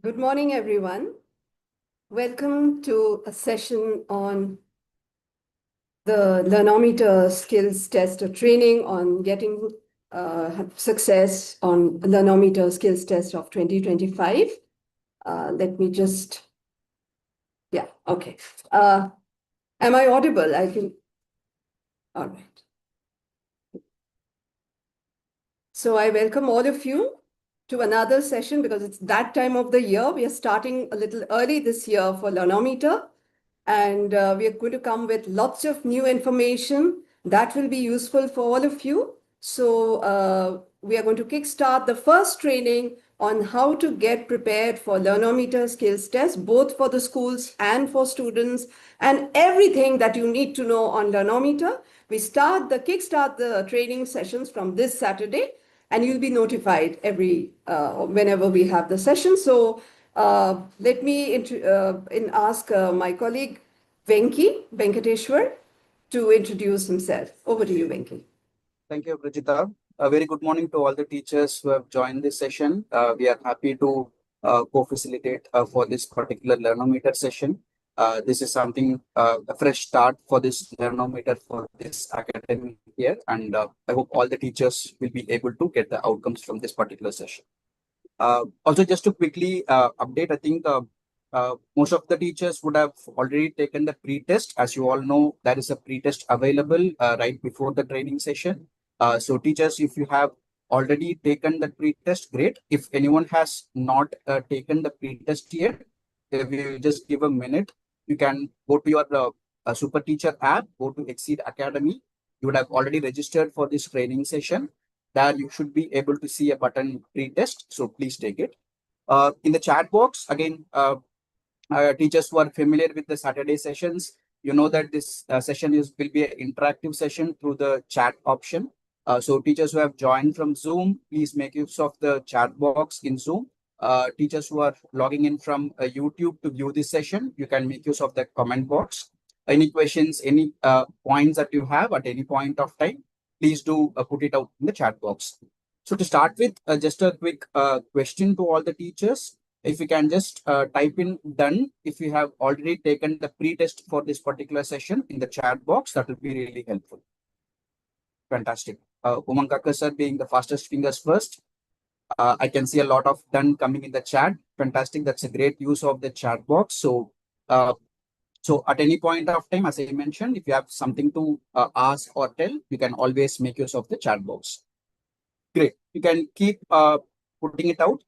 Good morning, everyone. Welcome to a session on the Learnometer skills test or training on getting success on Learnometer skills test of 2025. Let me just, okay. Am I audible? All right. So I welcome all of you to another session because it's that time of the year. We are starting a little early this year for Learnometer. And we are going to come with lots of new information that will be useful for all of you. So we are going to kickstart the first training on how to get prepared for Learnometer skills test, both for the schools and for students, and everything that you need to know on Learnometer. We kickstart the training sessions from this Saturday, and you'll be notified whenever we have the session. So let me ask my colleague Venkateshwar to introduce himself. Over to you, Venki. Thank you, Brigitta. A very good morning to all the teachers who have joined this session. We are happy to co-facilitate for this particular Learnometer session. This is something, a fresh start for this Learnometer for this academic year. And I hope all the teachers will be able to get the outcomes from this particular session. Also, just to quickly update, I think most of the teachers would have already taken the pre-test. As you all know, there is a pre-test available right before the training session. So teachers, if you have already taken the pre-test, great. If anyone has not taken the pre-test yet, if you just give a minute, you can go to your Super Teacher app, go to XSEED Academy. You would have already registered for this training session. There you should be able to see a button pre-test. So please take it. In the chat box, again, teachers who are familiar with the Saturday sessions, you know that this session will be an interactive session through the chat option. So teachers who have joined from Zoom, please make use of the chat box in Zoom. Teachers who are logging in from YouTube to view this session, you can make use of the comment box. Any questions, any points that you have at any point of time, please do put it out in the chat box. So to start with, just a quick question to all the teachers. If you can just type in done if you have already taken the pre-test for this particular session in the chat box, that will be really helpful. Fantastic. Umang Kakkar sir being the fastest fingers first. I can see a lot of done coming in the chat. Fantastic. That's a great use of the chat box. So at any point of time, as I mentioned, if you have something to ask or tell, you can always make use of the chat box. Great. You can keep putting it out.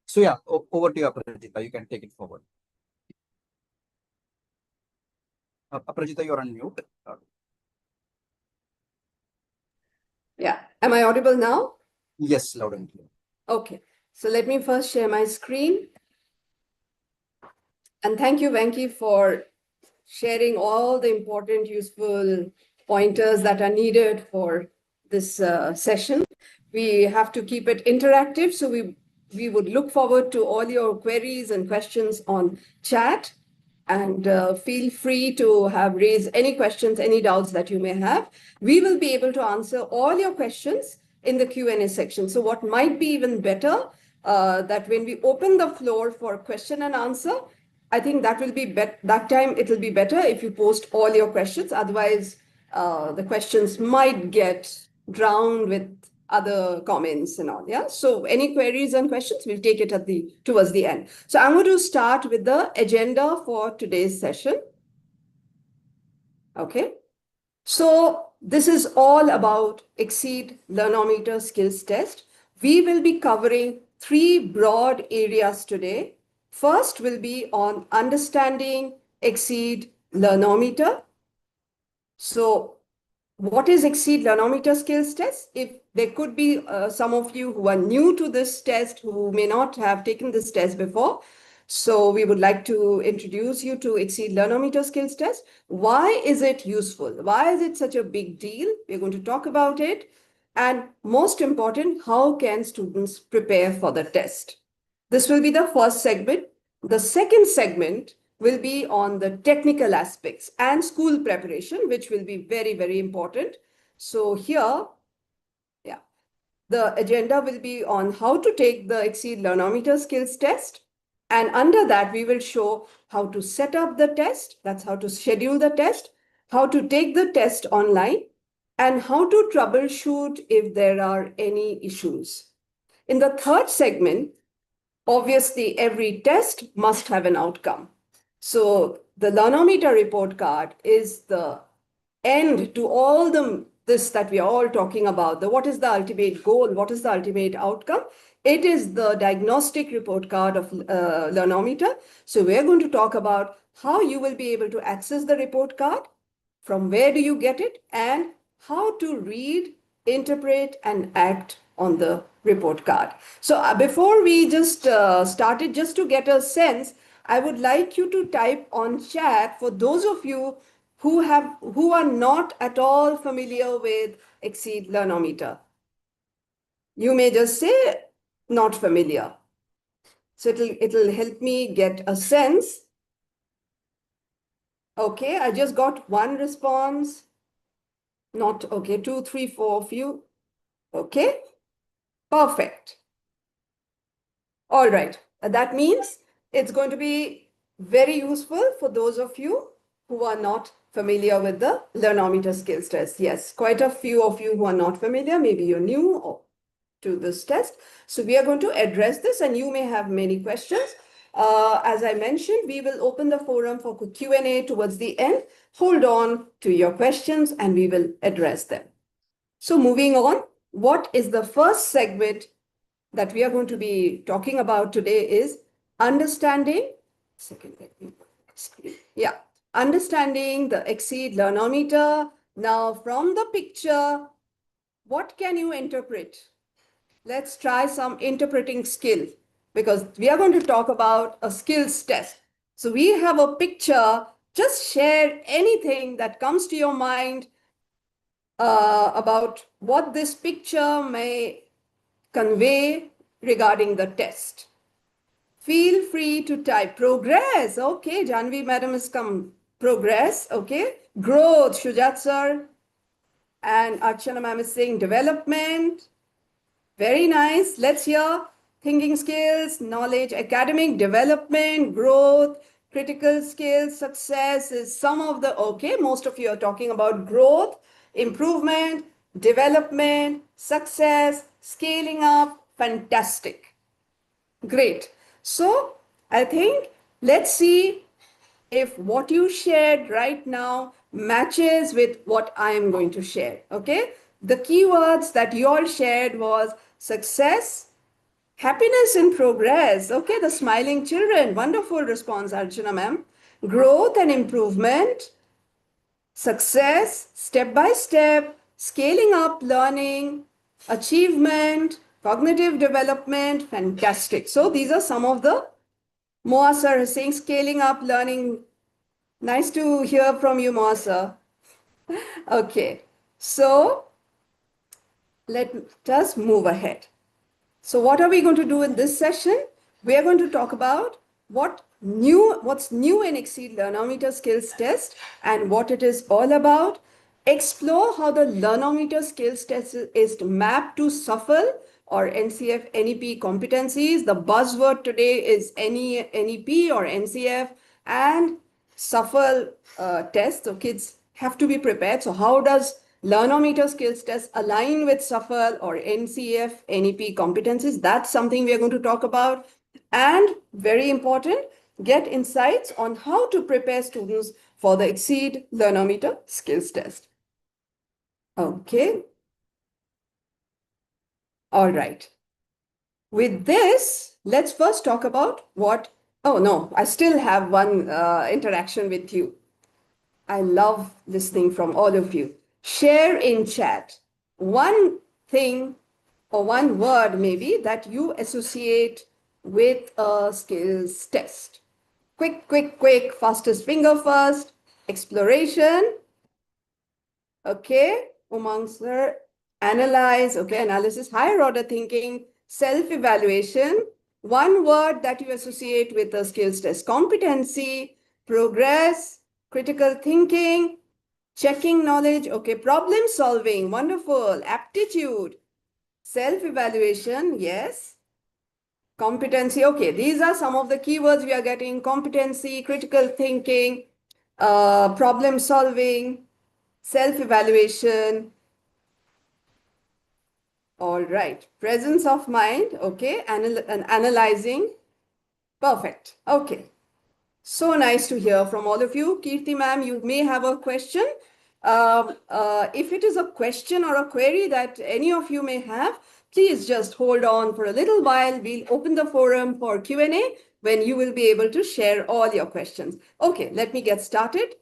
So yeah, over to you, Aparajita. You can take it forward. Aparajita, you're on mute. Yeah. Am I audible now? Yes, loud and clear. Okay. So let me first share my screen. And thank you, Venki, for sharing all the important, useful pointers that are needed for this session. We have to keep it interactive. So we would look forward to all your queries and questions on chat. And feel free to raise any questions, any doubts that you may have. We will be able to answer all your questions in the Q&A section. So what might be even better, that when we open the floor for question and answer, I think that will be that time it will be better if you post all your questions. Otherwise, the questions might get drowned with other comments and all. Yeah. So any queries and questions, we'll take it towards the end. So I'm going to start with the agenda for today's session. Okay. So this is all about XSEED Learnometer skills test. We will be covering 3 broad areas today. First will be on understanding XSEED Learnometer. So what is XSEED Learnometer skills test? If there could be some of you who are new to this test, who may not have taken this test before. So we would like to introduce you to XSEED Learnometer skills test. Why is it useful? Why is it such a big deal? We're going to talk about it. And most important, how can students prepare for the test? This will be the first segment. The second segment will be on the technical aspects and school preparation, which will be very, very important. So here, the agenda will be on how to take the XSEED Learnometer skills test, And under that, we will show how to set up the test. That's how to schedule the test, how to take the test online, and how to troubleshoot if there are any issues. In the third segment, obviously, every test must have an outcome. So the Learnometer report card is the end to all this that we are all talking about. What is the ultimate goal? What is the ultimate outcome? It is the diagnostic report card of Learnometer. So we're going to talk about how you will be able to access the report card, from where do you get it, and how to read, interpret, and act on the report card. So before we just started, just to get a sense, I would like you to type on chat for those of you who are not at all familiar with XSEED Learnometer. You may just say not familiar. So it'll help me get a sense. Okay, I just got one response. Not okay, 2, 3, 4 of you. Okay, perfect. All right, that means it's going to be very useful for those of you who are not familiar with the Learnometer skills test. Yes, quite a few of you who are not familiar, maybe you're new to this test. So we are going to address this, and you may have many questions. As I mentioned, we will open the forum for Q&A towards the end. Hold on to your questions and we will address them. So moving on, what is the first segment that we are going to be talking about today is understanding, understanding the XSEED Learnometer. Now from the picture, what can you interpret? Let's try some interpreting skill, because we are going to talk about a skills test. So we have a picture. Just share anything that comes to your mind about what this picture may convey regarding the test. Feel free to type progress. Okay, Janvi madam has come. Progress. Okay. Growth, Shujat sir. And Archana ma'am is saying development. Very nice. Let's hear thinking skills, knowledge, academic development, growth, critical skills, success is some of the, okay, most of you are talking about growth, improvement, development, success, scaling up. Fantastic. Great. So I think let's see if what you shared right now matches with what I am going to share. Okay. The keywords that you all shared was success, happiness and progress. Okay. The smiling children. Wonderful response, Arjuna ma'am. Growth and improvement, success, step by step, scaling up learning, achievement, cognitive development. Fantastic. So these are some of the Moa sir is saying scaling up learning. Nice to hear from you, Moa sir. Okay, so let us move ahead. So what are we going to do in this session? We are going to talk about what's new in XSEED Learnometer skills test and what it is all about. Explore how the Learnometer skills test is mapped to SUFL or NCF NEP competencies. The buzzword today is NEP or NCF and SUFL test. So kids have to be prepared. So how does Learnometer skills test align with SUFL or NCF NEP competencies? That's something we are going to talk about. And very important, get insights on how to prepare students for the XSEED Learnometer skills test. Okay. All right. With this, let's first talk about oh no, I still have one interaction with you. I love listening from all of you. Share in chat one thing or one word maybe that you associate with a skills test. Quick, quick, quick, fastest finger first. Exploration. Okay, Umang sir. Analyze, okay, analysis, higher order thinking, self-evaluation. One word that you associate with a skills test. Competency, progress, critical thinking, checking knowledge, okay, problem solving, wonderful, aptitude, self-evaluation, yes. Competency. Okay, these are some of the keywords we are getting: competency, critical thinking, problem solving, self-evaluation. All right, presence of mind. Okay, and analyzing. Perfect. Okay. So nice to hear from all of you. Kirti ma'am, you may have a question. If it is a question or a query that any of you may have, please just hold on for a little while. We'll open the forum for Q&A when you will be able to share all your questions. Okay, let me get started.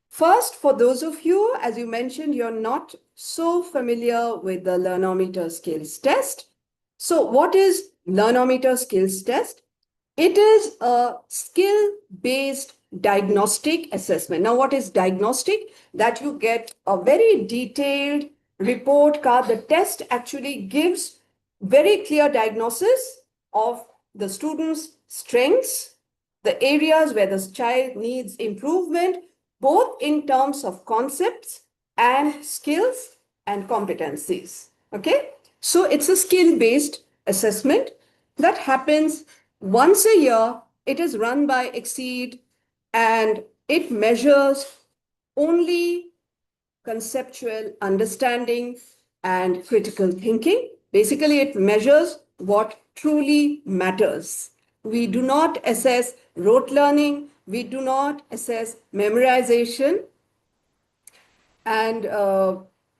First, for those of you, as you mentioned, you're not so familiar with the Learnometer skills test. So what is Learnometer skills test? It is a skill-based diagnostic assessment. Now, what is diagnostic? That you get a very detailed report card. The test actually gives very clear diagnosis of the student's strengths, the areas where the child needs improvement, both in terms of concepts and skills and competencies. Okay? So it's a skill-based assessment that happens once a year. It is run by XSEED and it measures only conceptual understanding and critical thinking. Basically, it measures what truly matters. We do not assess rote learning. We do not assess memorization. And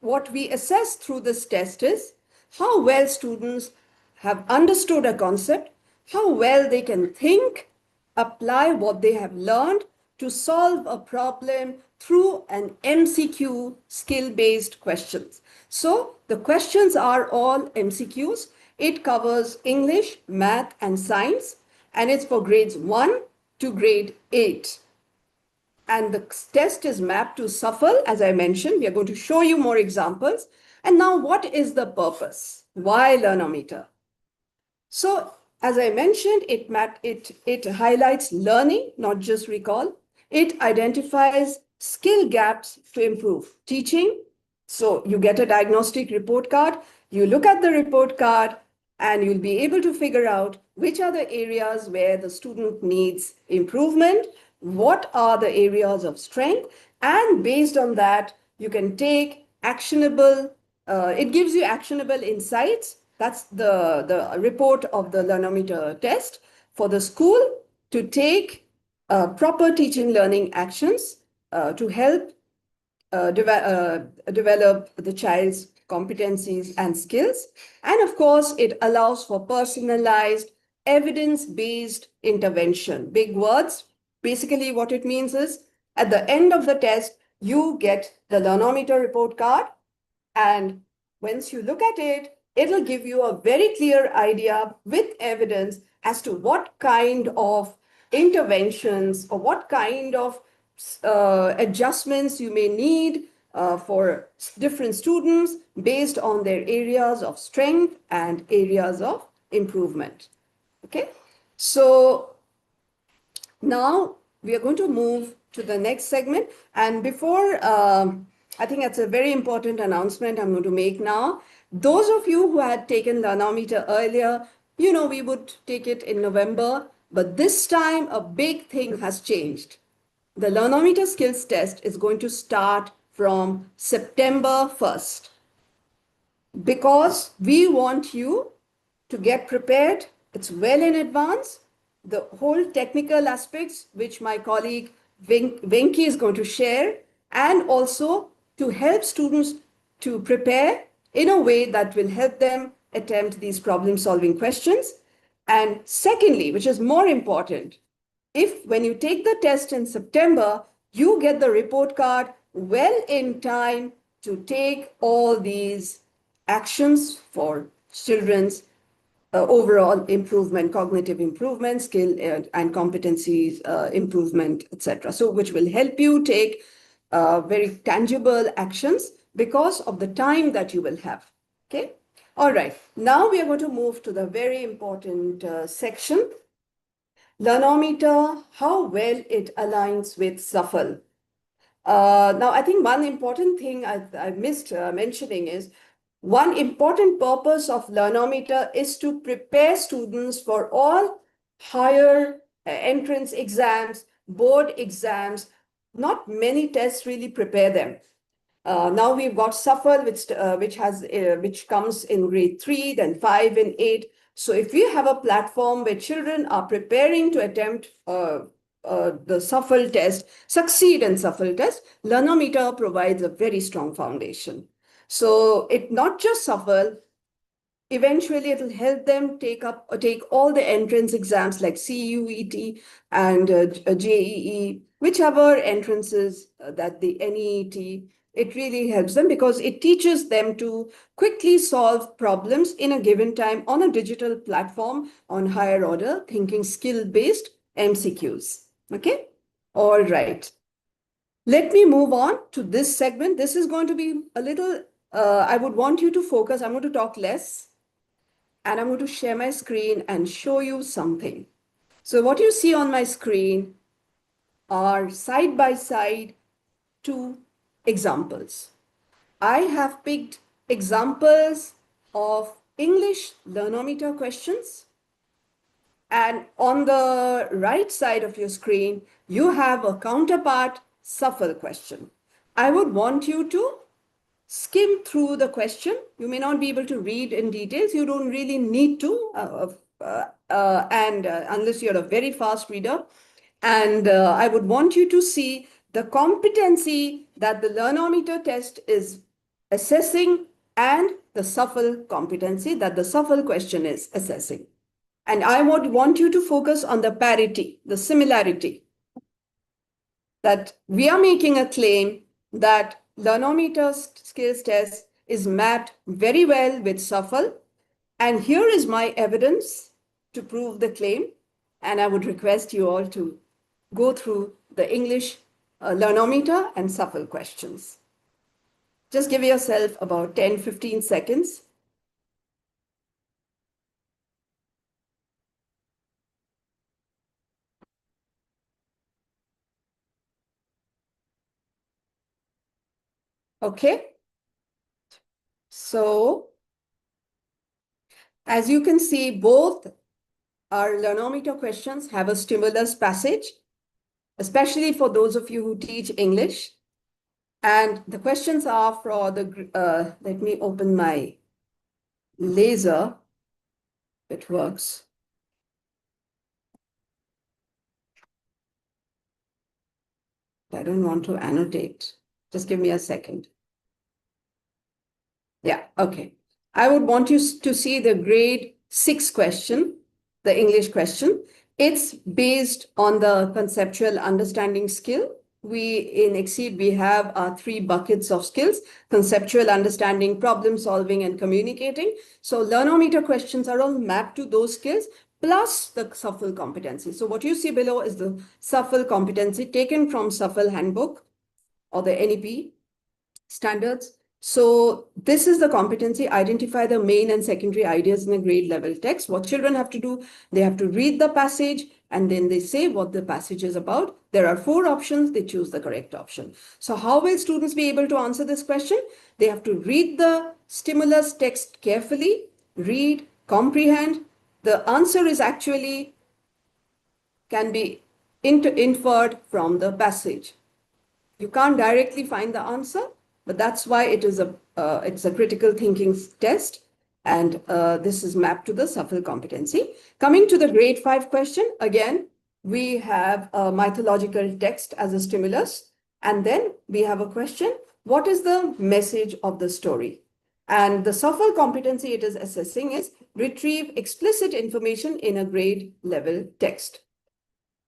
what we assess through this test is how well students have understood a concept, how well they can think, apply what they have learned to solve a problem through an MCQ skill-based questions. So the questions are all MCQs. It covers English, math, and science, and it's for grades 1 to grade 8. And the test is mapped to SUFFLE, as I mentioned. We are going to show you more examples. And now, what is the purpose? Why Learnometer? So, as I mentioned, it highlights learning, not just recall. It identifies skill gaps to improve teaching. So you get a diagnostic report card. You look at the report card and you'll be able to figure out which are the areas where the student needs improvement, what are the areas of strength, and based on that, you can take actionable, it gives you actionable insights. That's the report of the Learnometer test for the school to take proper teaching learning actions to help develop the child's competencies and skills. And of course, it allows for personalized, evidence-based intervention. Big words. Basically, what it means is at the end of the test, you get the Learnometer report card. And once you look at it, it'll give you a very clear idea with evidence as to what kind of interventions or what kind of adjustments you may need for different students based on their areas of strength and areas of improvement. Okay, so now we are going to move to the next segment. And before, I think that's a very important announcement I'm going to make now. Those of you who had taken Learnometer earlier, you know, we would take it in November, but this time a big thing has changed. The Learnometer skills test is going to start from September 1st because we want you to get prepared. It's well in advance. The whole technical aspects, which my colleague Venki is going to share, and also to help students to prepare in a way that will help them attempt these problem-solving questions. And secondly, which is more important, if when you take the test in September, you get the report card well in time to take all these actions for children's overall improvement, cognitive improvement, skill and competencies improvement, etc. So which will help you take very tangible actions because of the time that you will have. Okay. All right. Now we are going to move to the very important section. Learnometer, how well it aligns with SUFFLE. Now, I think one important thing I missed mentioning is One important purpose of Learnometer is to prepare students for all higher entrance exams, board exams. Not many tests really prepare them. Now we've got SUFFLE, which comes in grade 3, then 5 and 8. So if we have a platform where children are preparing to attempt the SUFFLE test, succeed in SUFFLE test, Learnometer provides a very strong foundation. So it not just SUFFLE, eventually it'll help them take all the entrance exams like CUET and JEE, whichever entrances that the NEET. It really helps them because it teaches them to quickly solve problems in a given time on a digital platform on higher order, thinking skill-based MCQs. Okay? All right. Let me move on to this segment. This is going to be a little, I would want you to focus. I'm going to talk less and I'm going to share my screen and show you something. So what you see on my screen are side by side two examples. I have picked examples of English Learnometer questions. And on the right side of your screen, you have a counterpart SUFFLE question. I would want you to skim through the question. You may not be able to read in details. You don't really need to, unless you're a very fast reader. And I would want you to see the competency that the Learnometer test is assessing and the SUFFLE competency that the SUFFLE question is assessing. And I would want you to focus on the parity, the similarity, that we are making a claim that Learnometer skills test is mapped very well with SUFFLE. And here is my evidence to prove the claim. And I would request you all to go through the English Learnometer and SUFFLE questions. Just give yourself about 10-15 seconds. Okay. So as you can see, both our Learnometer questions have a stimulus passage, especially for those of you who teach English. And the questions are for the, let me open my laser. It works. I don't want to annotate. Just give me a second. Yeah, okay. I would want you to see the grade 6 question, the English question. It's based on the conceptual understanding skill. In XSEED, we have 3 buckets of skills: conceptual understanding, problem solving, and communicating. So Learnometer questions are all mapped to those skills, plus the SUFFLE competency. So what you see below is the SUFFLE competency taken from SUFFLE handbook or the NEP standards. So this is the competency: identify the main and secondary ideas in a grade level text. What children have to do, they have to read the passage and then they say what the passage is about. There are 4 options, they choose the correct option. So how will students be able to answer this question? They have to read the stimulus text carefully, read, comprehend. The answer is actually can be inferred from the passage. You can't directly find the answer, but that's why it's a critical thinking test, and this is mapped to the SUFFLE competency. Coming to the grade 5 question, again, we have a mythological text as a stimulus, and then we have a question: what is the message of the story? And the SUFFLE competency it is assessing is retrieve explicit information in a grade level text.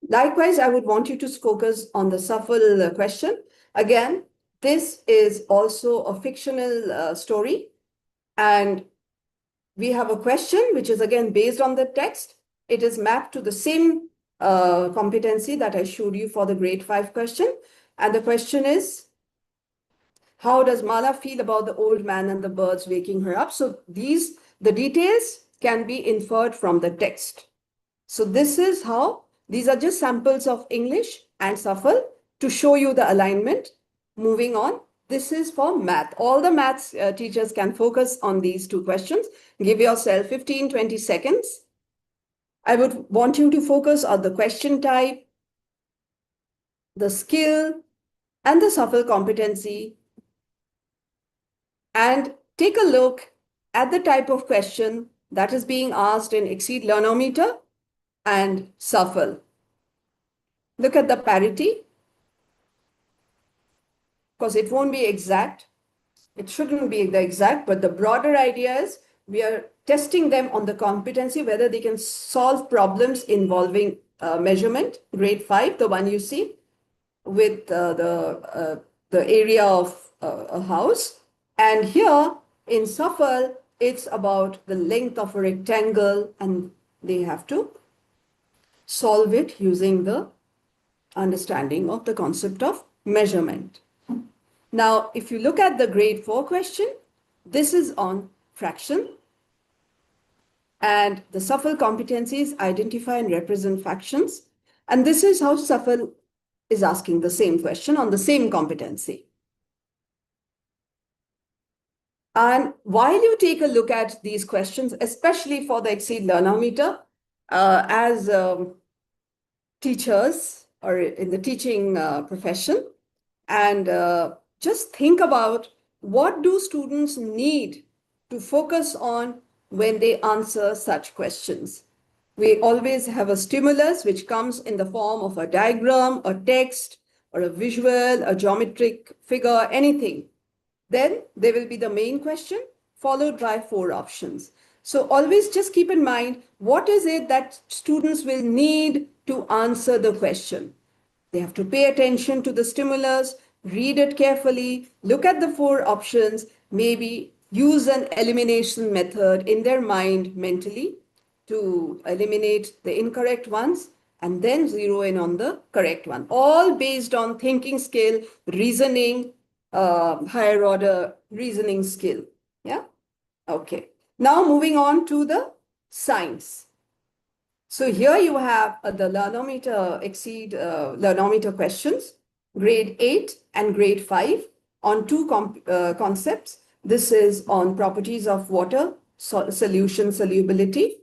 Likewise, I would want you to focus on the SUFFLE question. Again, this is also a fictional story. And we have a question which is again based on the text. It is mapped to the same competency that I showed you for the grade 5 question. And the question is, how does Mala feel about the old man and the birds waking her up? So the details can be inferred from the text. So this is how, these are just samples of English and SUFFLE to show you the alignment. Moving on, This is for math. All the maths teachers can focus on these two questions. Give yourself 15, 20 seconds. I would want you to focus on the question type, the skill, and the SUFL competency, and take a look at the type of question that is being asked in XSEED Learnometer and SUFL. Look at the parity, because it won't be exact. It shouldn't be the exact, but the broader idea is we are testing them on the competency, whether they can solve problems involving measurement, grade 5, the one you see, with the area of a house. And here in SUFL, it's about the length of a rectangle, and they have to solve it using the understanding of the concept of measurement. Now, if you look at the grade 4 question, this is on fraction. And the SUFL competencies identify and represent fractions. And this is how SUFL is asking the same question on the same competency. And while you take a look at these questions, especially for the XSEED Learnometer, as teachers or in the teaching profession, and just think about what do students need to focus on when they answer such questions. We always have a stimulus which comes in the form of a diagram, a text, or a visual, a geometric figure, anything. Then there will be the main question followed by 4 options. So always just keep in mind, what is it that students will need to answer the question? They have to pay attention to the stimulus, read it carefully, look at the 4 options, maybe use an elimination method in their mind mentally to eliminate the incorrect ones, and then zero in on the correct one. All based on thinking skill, reasoning, higher order reasoning skill. Yeah. Okay. Now moving on to the science. So here you have the Learnometer XSEED Learnometer questions, grade 8 and grade 5 on 2 concepts. This is on properties of water, solution solubility,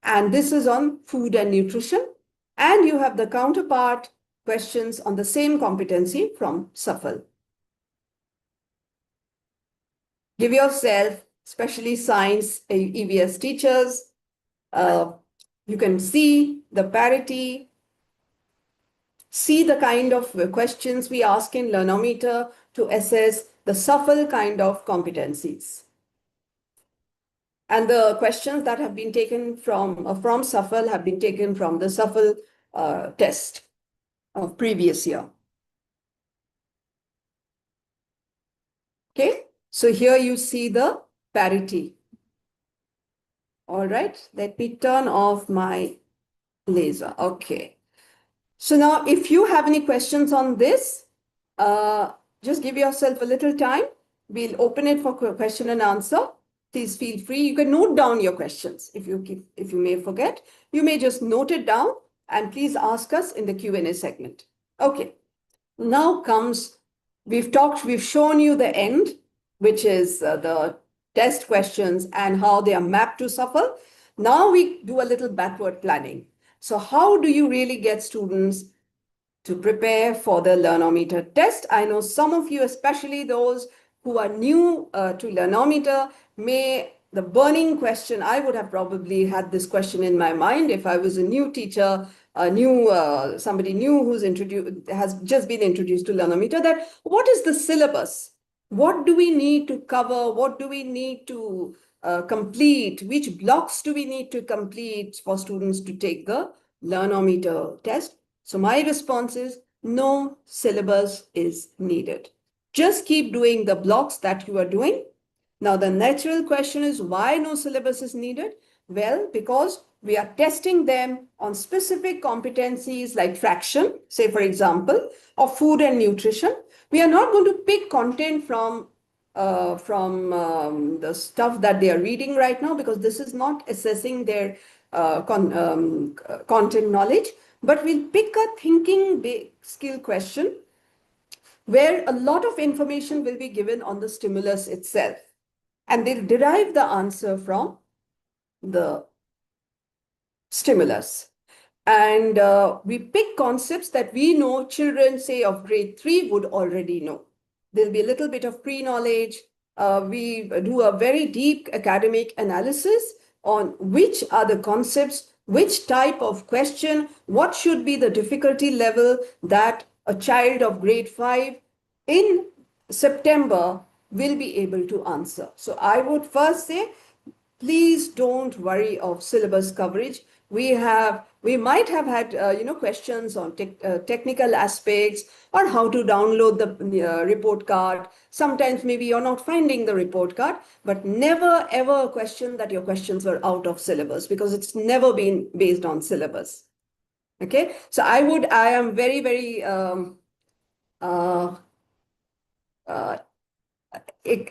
and this is on food and nutrition. And you have the counterpart questions on the same competency from SUFL. Give yourself, especially science EVS teachers, you can see the parity, see the kind of questions we ask in Learnometer to assess the SUFL kind of competencies. And the questions that have been taken from SUFL have been taken from the SUFL test of previous year. Okay, so here you see the parity. All right, let me turn off my laser. Okay. So now if you have any questions on this, just give yourself a little time. We'll open it for question and answer. Please feel free. You can note down your questions. If you may forget, you may just note it down and please ask us in the Q&A segment. Okay. Now comes, we've shown you the end, which is the test questions and how they are mapped to SUFL. Now we do a little backward planning. So how do you really get students to prepare for the Learnometer test? I know some of you, especially those who are new to Learnometer, the burning question, I would have probably had this question in my mind if I was a new teacher, somebody new who's has just been introduced to Learnometer, that what is the syllabus? What do we need to cover? What do we need to complete? Which blocks do we need to complete for students to take the Learnometer test? So my response is no syllabus is needed. Just keep doing the blocks that you are doing. Now, the natural question is why no syllabus is needed? Well, because we are testing them on specific competencies like fraction, say, for example, or food and nutrition. We are not going to pick content from the stuff that they are reading right now, because this is not assessing their content knowledge, but we'll pick a thinking skill question where a lot of information will be given on the stimulus itself. And they'll derive the answer from the stimulus. And we pick concepts that we know children, say, of grade 3 would already know. There'll be a little bit of pre-knowledge. We do a very deep academic analysis on which are the concepts, which type of question, what should be the difficulty level that a child of grade 5 in September will be able to answer. So I would first say, please don't worry of syllabus coverage. We might have had questions on technical aspects or how to download the report card. Sometimes maybe you're not finding the report card, but never ever question that your questions were out of syllabus, because it's never been based on syllabus. Okay, so I am very, very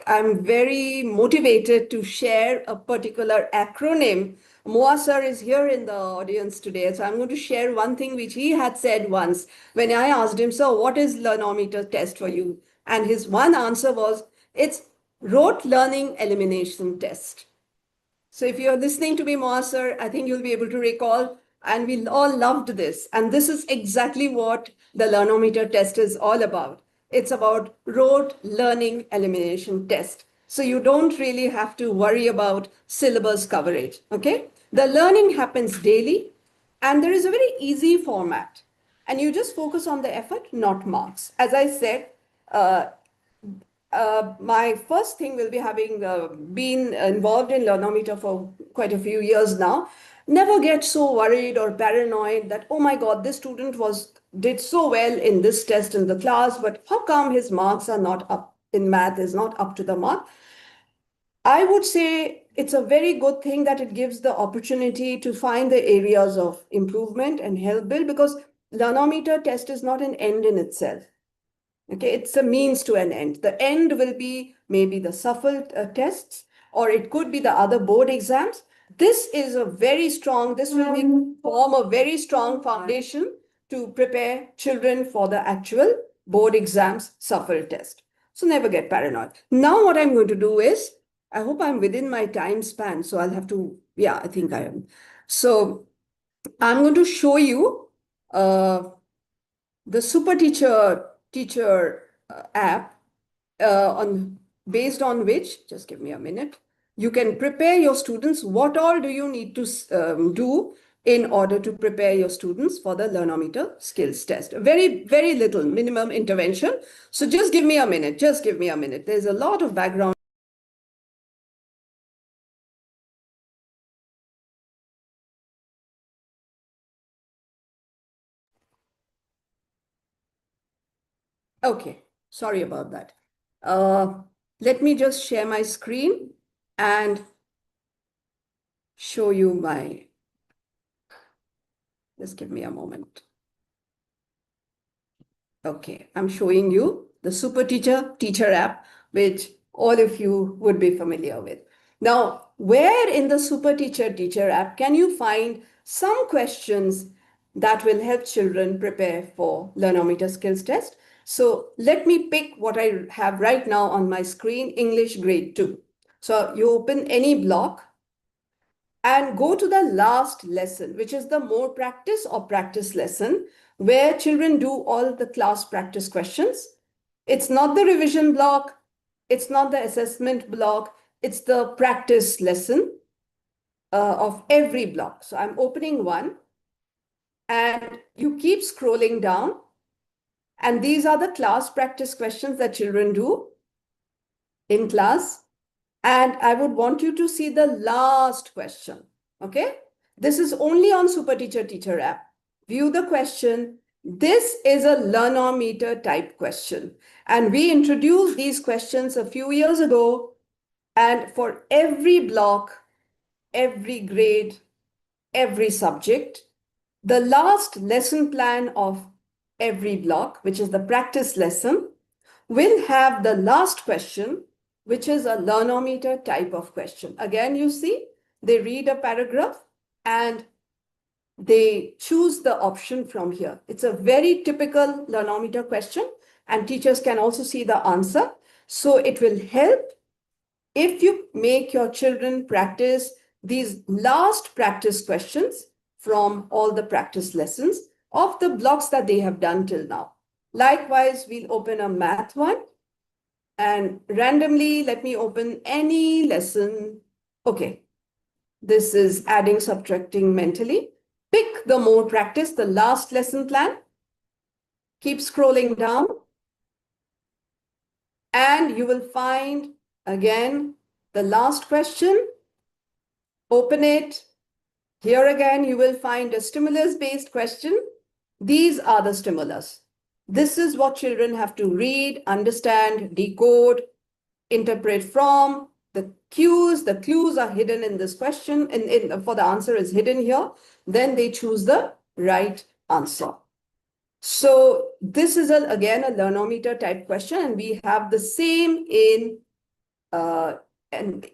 I'm very motivated to share a particular acronym. Moa sir is here in the audience today, so I'm going to share one thing which he had said once when I asked him, "So, what is Learnometer test for you?" And his one answer was, "It's rote learning elimination test." So if you're listening to me, Moa sir, I think you'll be able to recall, and we all loved this. And this is exactly what the Learnometer test is all about. It's about rote learning elimination test. So you don't really have to worry about syllabus coverage, okay? The learning happens daily, and there is a very easy format. And you just focus on the effort, not marks. As I said, my first thing will be having been involved in Learnometer for quite a few years now. Never get so worried or paranoid that, oh my God, this student did so well in this test in the class, but how come his marks are not up in math, is not up to the mark? I would say it's a very good thing that it gives the opportunity to find the areas of improvement and help build, because Learnometer test is not an end in itself. Okay, it's a means to an end. The end will be maybe the SUFL tests, or it could be the other board exams. This is a very strong, this will form a very strong foundation to prepare children for the actual board exams SUFL test. So never get paranoid. Now what I'm going to do is, I hope I'm within my time span, so I'll have to, yeah, I think I am. So I'm going to show you the Super Teacher app based on which, just give me a minute, you can prepare your students. What all do you need to do in order to prepare your students for the Learnometer skills test? Very, very little minimum intervention. So just give me a minute. Just give me a minute. There's a lot of background. Okay, sorry about that. Let me just share my screen and show you my, just give me a moment. Okay, I'm showing you the Super Teacher app, which all of you would be familiar with. Now, where in the Super Teacher app can you find some questions that will help children prepare for Learnometer skills test? So let me pick what I have right now on my screen, English grade 2. So you open any block and go to the last lesson, which is the more practice or practice lesson, where children do all the class practice questions. It's not the revision block, it's not the assessment block, it's the practice lesson of every block. So I'm opening one, and you keep scrolling down, and these are the class practice questions that children do in class. And I would want you to see the last question, okay? This is only on Super Teacher app. View the question. This is a Learnometer type question. And we introduced these questions a few years ago. And for every block, every grade, every subject, the last lesson plan of every block, which is the practice lesson, will have the last question, which is a Learnometer type of question. Again, you see, they read a paragraph and they choose the option from here. It's a very typical Learnometer question, and teachers can also see the answer. So it will help if you make your children practice these last practice questions from all the practice lessons of the blocks that they have done till now. Likewise, we'll open a math one, and randomly, let me open any lesson. Okay, this is adding, subtracting mentally. Pick the more practice, the last lesson plan. Keep scrolling down, and you will find again the last question. Open it. Here again, you will find a stimulus-based question. These are the stimulus. This is what children have to read, understand, decode, interpret from. The clues are hidden in this question, for the answer is hidden here. Then they choose the right answer. So this is again a Learnometer type question, and we have the same in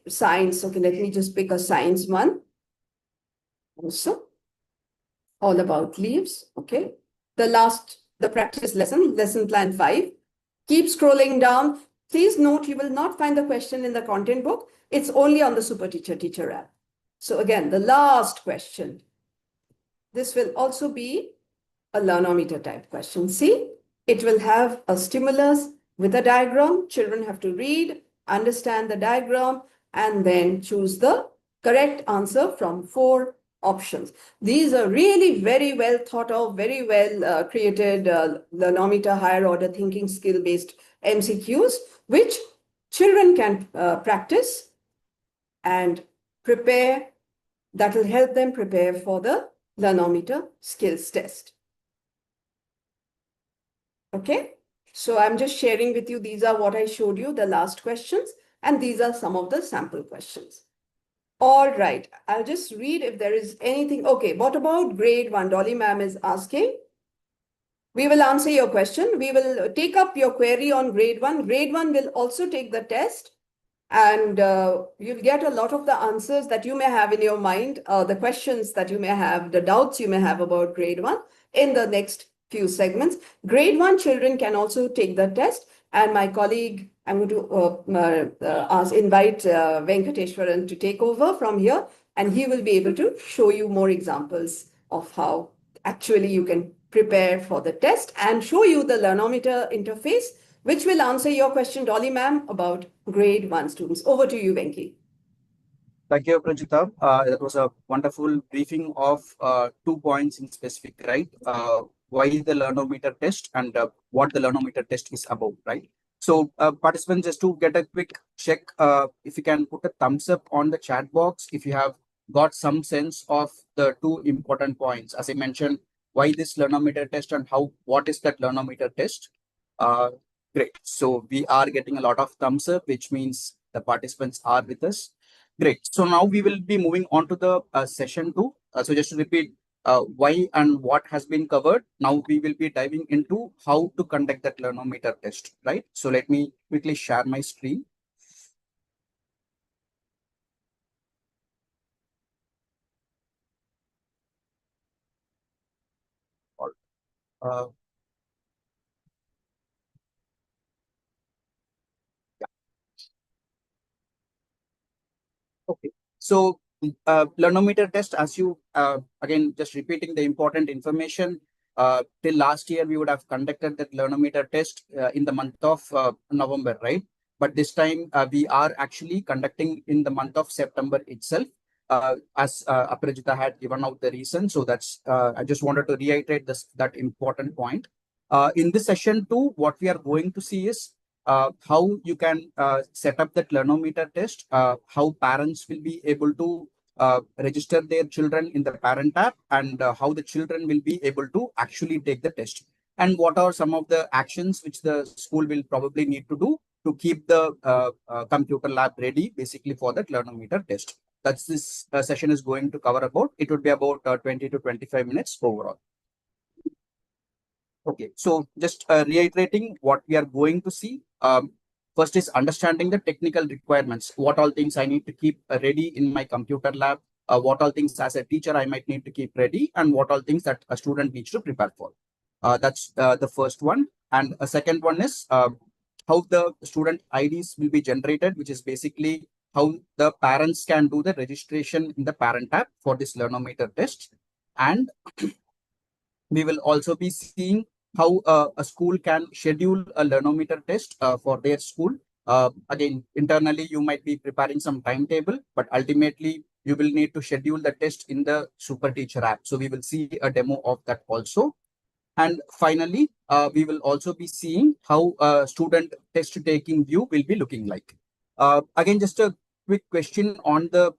science. Okay, let me just pick a science one. Also, all about leaves. Okay, the practice lesson plan 5. Keep scrolling down. Please note, you will not find the question in the content book. It's only on the Super Teacher app. So again, the last question. This will also be a Learnometer type question. See, it will have a stimulus with a diagram. Children have to read, understand the diagram, and then choose the correct answer from 4 options. These are really very well thought of, very well created Learnometer higher order thinking skill based MCQs, which children can practice and prepare. That will help them prepare for the Learnometer skills test. Okay, so I'm just sharing with you, these are what I showed you, the last questions, and these are some of the sample questions. All right, I'll just read if there is anything. Okay, what about grade 1? Dolly ma'am is asking. We will answer your question. We will take up your query on grade 1. Grade 1 will also take the test, and you'll get a lot of the answers that you may have in your mind, the questions that you may have, the doubts you may have about grade 1 in the next few segments. Grade 1 children can also take the test, and my colleague, I'm going to invite Venkateshwaran to take over from here, and he will be able to show you more examples of how actually you can prepare for the test and show you the Learnometer interface, which will answer your question, Dolly ma'am, about grade 1 students. Over to you, Venki. Thank you, Pranjita. That was a wonderful briefing of 2 points in specific, right? Why the Learnometer test and what the Learnometer test is about, right? So participants, just to get a quick check, if you can put a thumbs up on the chat box, if you have got some sense of the 2 important points. As I mentioned, why this Learnometer test and what is that Learnometer test? Great. So we are getting a lot of thumbs up, which means the participants are with us. Great. So now we will be moving on to the session 2. So just to repeat why and what has been covered. Now we will be diving into how to conduct that Learnometer test, right? So let me quickly share my screen. Uh, Okay. So Learnometer test, as you again just repeating the important information. Till last year, we would have conducted that Learnometer test in the month of November, right? But this time we are actually conducting in the month of September itself, as Aparajita had given out the reason. So that's I just wanted to reiterate that important point. In this session 2, what we are going to see is how you can set up that Learnometer test, how parents will be able to register their children in the parent app, and how the children will be able to actually take the test. And what are some of the actions which the school will probably need to do to keep the computer lab ready, basically for that Learnometer test. That's this session is going to cover about. It would be about 20 to 25 minutes overall. Okay, so just reiterating what we are going to see. First is understanding the technical requirements. What all things I need to keep ready in my computer lab. What all things as a teacher I might need to keep ready, and what all things that a student needs to prepare for. That's the first one. And a second one is how the student IDs will be generated, which is basically how the parents can do the registration in the parent app for this Learnometer test. And we will also be seeing how a school can schedule a Learnometer test for their school. Again, internally, you might be preparing some timetable, but ultimately, you will need to schedule the test in the Super Teacher app. So we will see a demo of that also. And finally, we will also be seeing how a student test taking view will be looking like. Again, just a quick question on the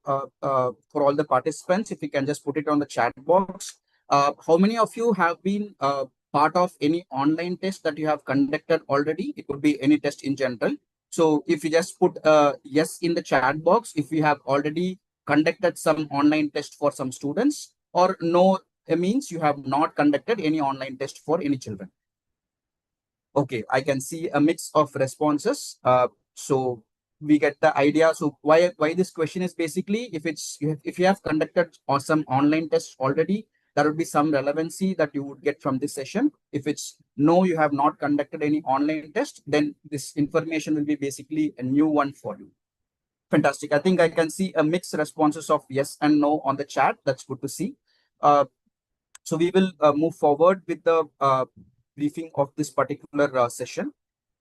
for all the participants, if you can just put it on the chat box. How many of you have been part of any online test that you have conducted already? It could be any test in general. So if you just put yes in the chat box, if you have already conducted some online test for some students, or no, it means you have not conducted any online test for any children. Okay, I can see a mix of responses. So we get the idea. So why this question is basically, if you have conducted some online tests already, there would be some relevancy that you would get from this session. If it's no, you have not conducted any online test, then this information will be basically a new one for you. Fantastic. I think I can see a mixed responses of yes and no on the chat. That's good to see. So we will move forward with the briefing of this particular session.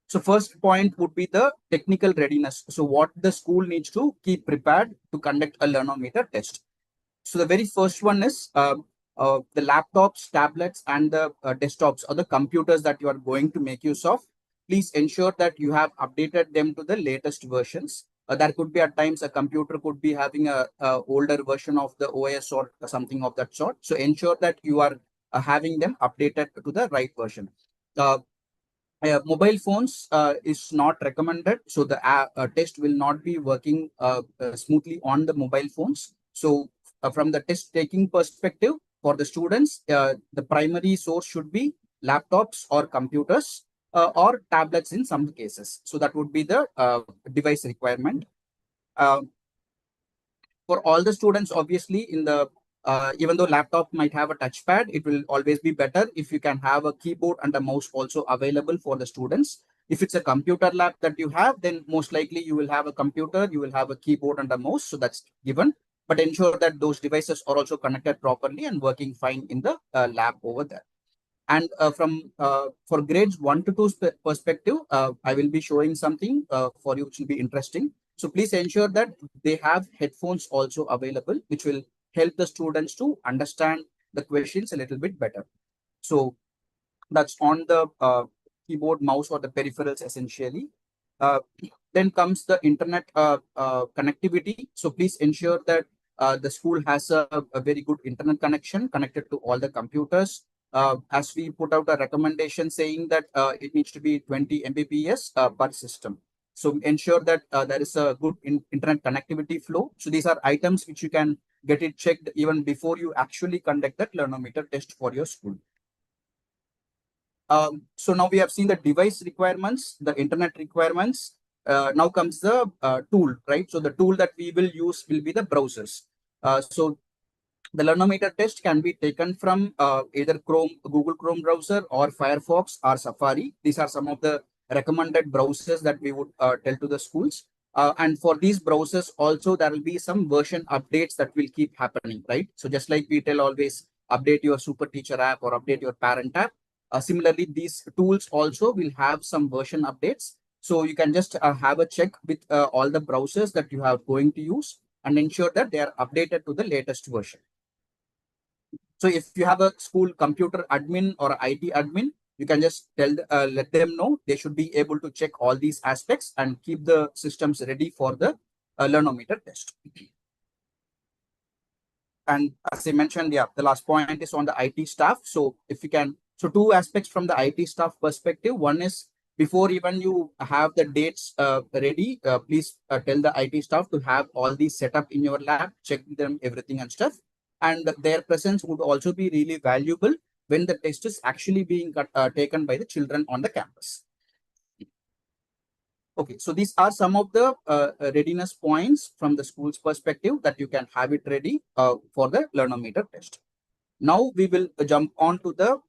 So first point would be the technical readiness. So what the school needs to keep prepared to conduct a Learnometer test. So the very first one is the laptops, tablets, and the desktops or the computers that you are going to make use of. Please ensure that you have updated them to the latest versions. There could be at times a computer could be having a older version of the OS or something of that sort. So ensure that you are having them updated to the right version. Uh, Mobile phones is not recommended, so the test will not be working smoothly on the mobile phones. So from the test taking perspective for the students, the primary source should be laptops or computers or tablets in some cases. So that would be the device requirement. Uh, for all the students, obviously, in the even though laptop might have a touchpad, it will always be better if you can have a keyboard and a mouse also available for the students. If it's a computer lab that you have, then most likely you will have a computer, you will have a keyboard and a mouse, so that's given. But ensure that those devices are also connected properly and working fine in the lab over there. And from for grades 1 to 2 perspective, I will be showing something for you which will be interesting. So please ensure that they have headphones also available, which will help the students to understand the questions a little bit better. So that's on the keyboard, mouse, or the peripherals essentially. Uh, then comes the internet connectivity. So please ensure that the school has a very good internet connection connected to all the computers. As we put out a recommendation saying that it needs to be 20 Mbps per system. So ensure that there is a good internet connectivity flow. So these are items which you can get it checked even before you actually conduct that Learnometer test for your school. So now we have seen the device requirements, the internet requirements. Now comes the tool, right? So the tool that we will use will be the browsers. So the Learnometer test can be taken from either Chrome, Google Chrome browser, or Firefox or Safari. These are some of the recommended browsers that we would tell to the schools. And for these browsers also, there will be some version updates that will keep happening, right? So just like we tell always, update your Super Teacher app or update your parent app. Similarly, these tools also will have some version updates. So you can just have a check with all the browsers that you are going to use and ensure that they are updated to the latest version. So if you have a school computer admin or IT admin, you can just let them know. They should be able to check all these aspects and keep the systems ready for the Learnometer test. And as I mentioned, yeah, the last point is on the IT staff. So if you can, so two aspects from the IT staff perspective. One is before even you have the dates ready, please tell the IT staff to have all these set up in your lab, check them, everything and stuff. And their presence would also be really valuable when the test is actually being taken by the children on the campus. Okay, so these are some of the readiness points from the school's perspective that you can have it ready for the Learnometer test. Now we will jump on to the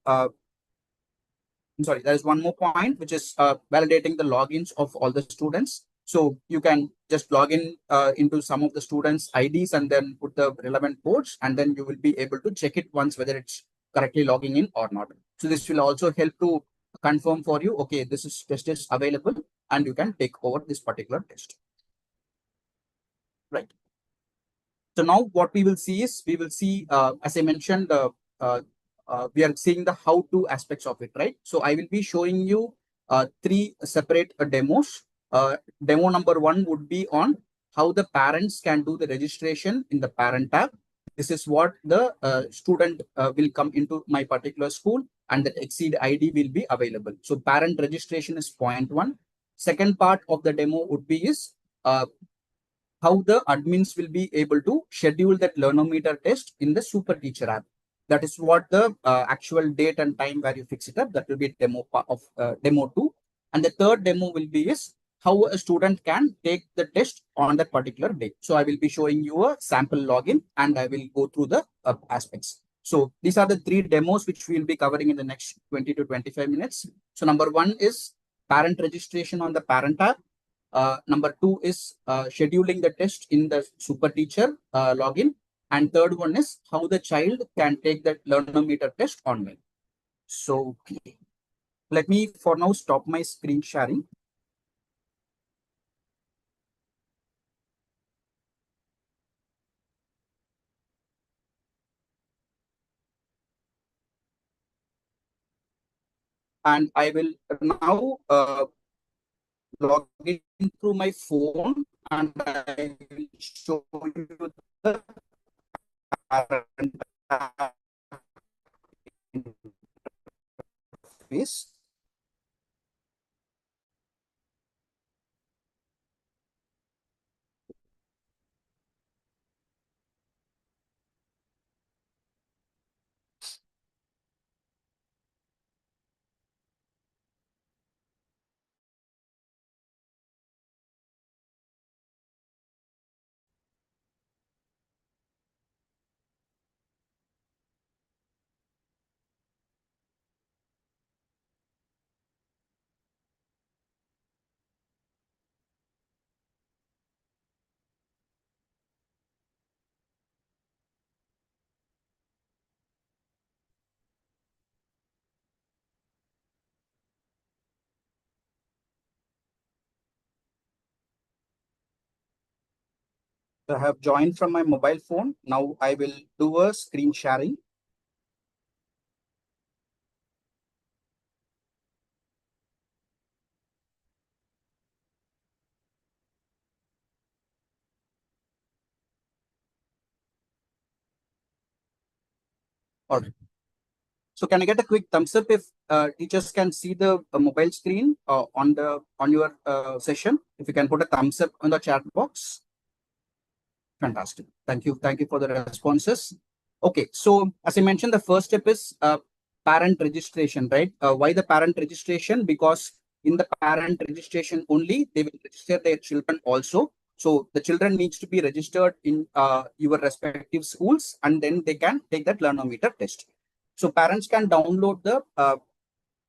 sorry, there is one more point, which is validating the logins of all the students. So you can just log in into some of the students' IDs and then put the relevant codes, and then you will be able to check it once whether it's correctly logging in or not. So this will also help to confirm for you, okay, this is test is available and you can take over this particular test. Right. So now what we will see is, we will see, as I mentioned, we are seeing the how-to aspects of it, right? So I will be showing you three separate demos. Demo number one would be on how the parents can do the registration in the parent tab. This is what the student will come into my particular school, and the XSEED ID will be available. So parent registration is point one. Second part of the demo would be is how the admins will be able to schedule that Learnometer test in the Super Teacher app. That is what the actual date and time where you fix it up. That will be demo of demo two. And the third demo will be is how a student can take the test on that particular day. So I will be showing you a sample login and I will go through the aspects. So these are the three demos which we will be covering in the next 20 to 25 minutes. So number one is parent registration on the parent app. Number two is scheduling the test in the Super Teacher login. And third one is how the child can take that Learnometer test online. So let me for now stop my screen sharing. And I will now log in through my phone and I will show you the parent interface. I have joined from my mobile phone. Now I will do a screen sharing. All right. So can I get a quick thumbs up if teachers can see the mobile screen on your session? If you can put a thumbs up on the chat box. Fantastic. Thank you. Thank you for the responses. Okay. So as I mentioned, the first step is parent registration, right? Why the parent registration? Because in the parent registration only, they will register their children also. So the children needs to be registered in your respective schools, and then they can take that Learnometer test. So parents can download the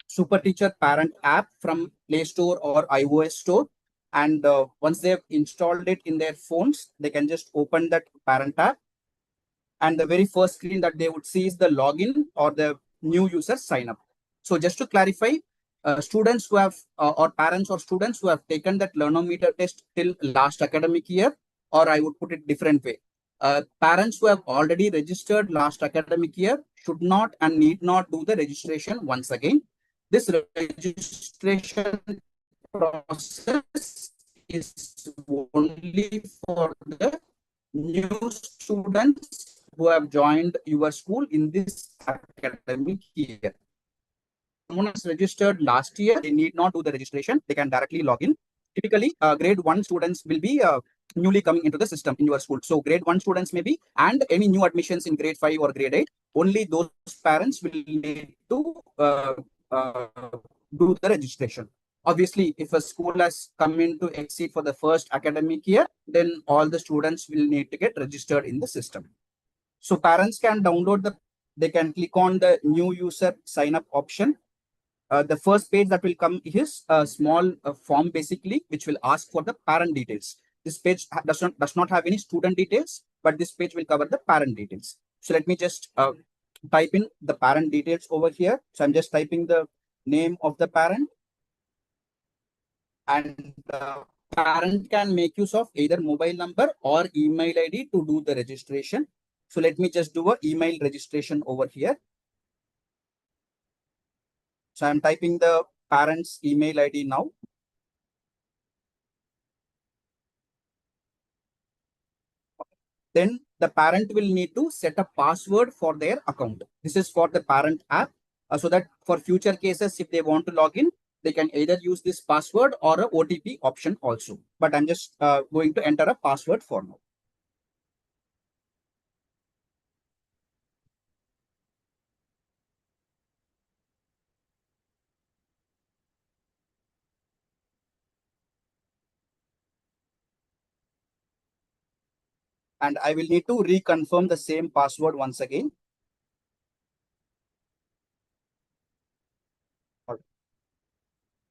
Super Teacher Parent app from Play Store or iOS Store. And once they've installed it in their phones, they can just open that parent app. And the very first screen that they would see is the login or the new user sign up. So just to clarify, students who have or parents or students who have taken that Learnometer test till last academic year, or I would put it different way. Parents who have already registered last academic year should not and need not do the registration once again. This registration process is only for the new students who have joined your school in this academic year. Someone has registered last year, they need not do the registration. They can directly log in. Typically, grade 1 students will be newly coming into the system in your school. So grade 1 students maybe, and any new admissions in grade 5 or grade 8, only those parents will need to uh, do the registration. Obviously, if a school has come into XSEED for the first academic year, then all the students will need to get registered in the system. So parents can download they can click on the new user sign up option. the first page that will come is a small form basically, which will ask for the parent details. This page does not have any student details, but this page will cover the parent details. So let me just type in the parent details over here. So I'm just typing the name of the parent, and the parent can make use of either mobile number or email ID to do the registration. So let me just do a email registration over here. So I'm typing the parent's email ID now. Then the parent will need to set a password for their account. This is for the parent app, so that for future cases, if they want to log in, they can either use this password or a OTP option also. But I'm just going to enter a password for now. And I will need to reconfirm the same password once again.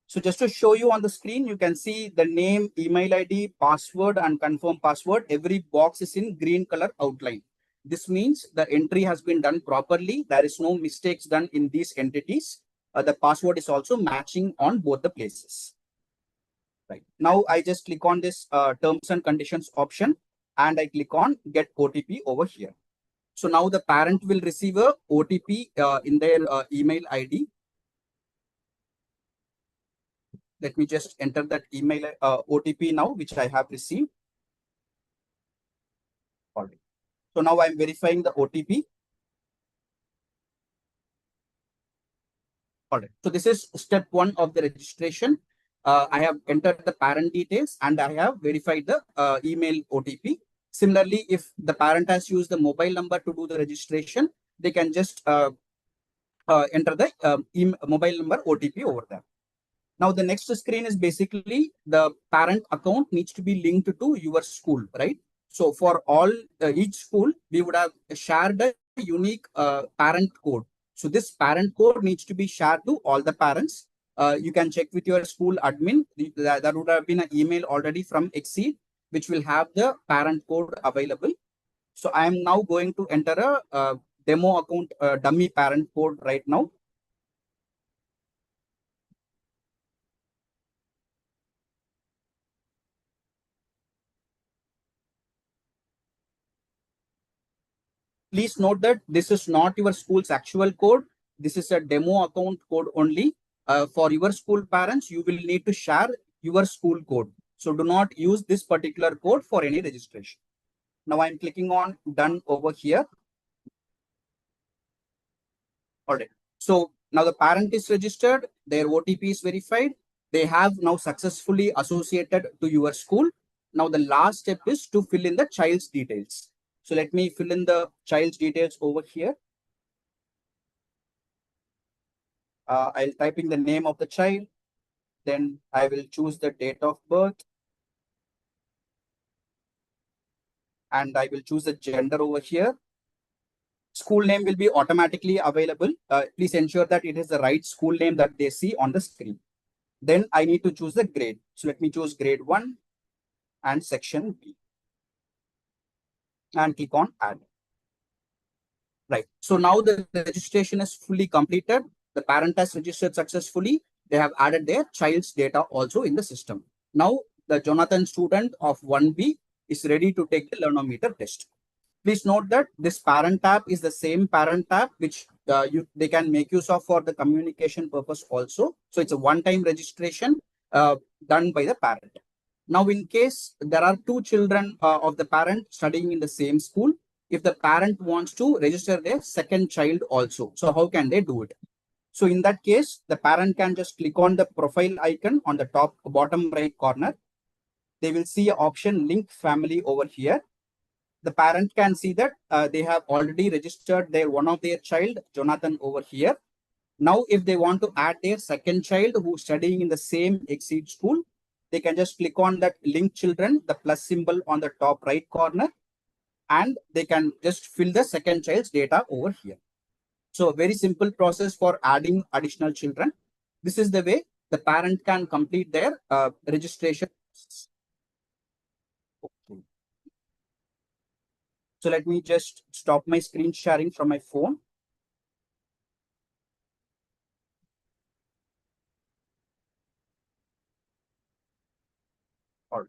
So just to show you on the screen, you can see the name, email ID, password, and confirm password. Every box is in green color outline. This means the entry has been done properly. There is no mistakes done in these entities. The password is also matching on both the places. Right. Now I just click on this terms and conditions option, and I click on get OTP over here. So now the parent will receive a OTP in their email ID. Let me just enter that email OTP now, which I have received. Already. So now I'm verifying the OTP. Alright. So this is step 1 of the registration. I have entered the parent details and I have verified the email OTP. Similarly, if the parent has used the mobile number to do the registration, they can just enter the mobile number OTP over there. Now, the next screen is basically the parent account needs to be linked to your school, right? So for all each school, we would have shared a unique parent code. So this parent code needs to be shared to all the parents. You can check with your school admin. There would have been an email already from XSEED, which will have the parent code available. So I am now going to enter a demo account dummy parent code right now. Please note that this is not your school's actual code. This is a demo account code only. For your school parents, you will need to share your school code. So do not use this particular code for any registration. Now I'm clicking on done over here. All right. So now the parent is registered, their OTP is verified. They have now successfully associated to your school. Now the last step is to fill in the child's details. So let me fill in the child's details over here. I'll type in the name of the child. Then I will choose the date of birth. And I will choose the gender over here. School name will be automatically available. Please ensure that it is the right school name that they see on the screen. Then I need to choose the grade. So let me choose grade 1 and section B. And click on add. Right. So now the registration is fully completed. The parent has registered successfully. They have added their child's data also in the system. Now the Jonathan student of 1B is ready to take the Learnometer test. Please note that this parent tab is the same parent tab which they can make use of for the communication purpose also. So it's a one-time registration done by the parent. Now, in case there are two children of the parent studying in the same school, if the parent wants to register their second child also, so how can they do it? So in that case, the parent can just click on the profile icon on the top bottom right corner. They will see an option link family over here. The parent can see that they have already registered one of their child, Jonathan, over here. Now, if they want to add their second child who's studying in the same XSEED school, they can just click on that link children, the plus symbol on the top right corner, and they can just fill the second child's data over here. So a very simple process for adding additional children. This is the way the parent can complete their registration. Okay. So let me just stop my screen sharing from my phone. All right.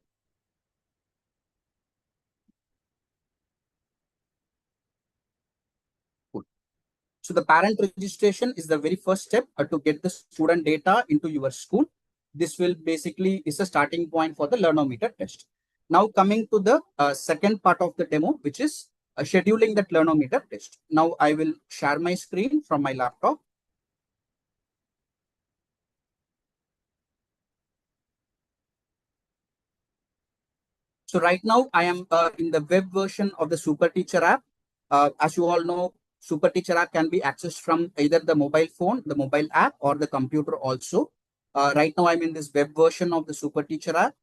Cool. So the parent registration is the very first step to get the student data into your school. This will basically is a starting point for the Learnometer test. Now coming to the second part of the demo, which is scheduling that Learnometer test. Now I will share my screen from my laptop. So right now I am in the web version of the Super Teacher app. As you all know, Super Teacher app can be accessed from either the mobile phone, the mobile app, or the computer also. Right now I'm in this web version of the Super Teacher app.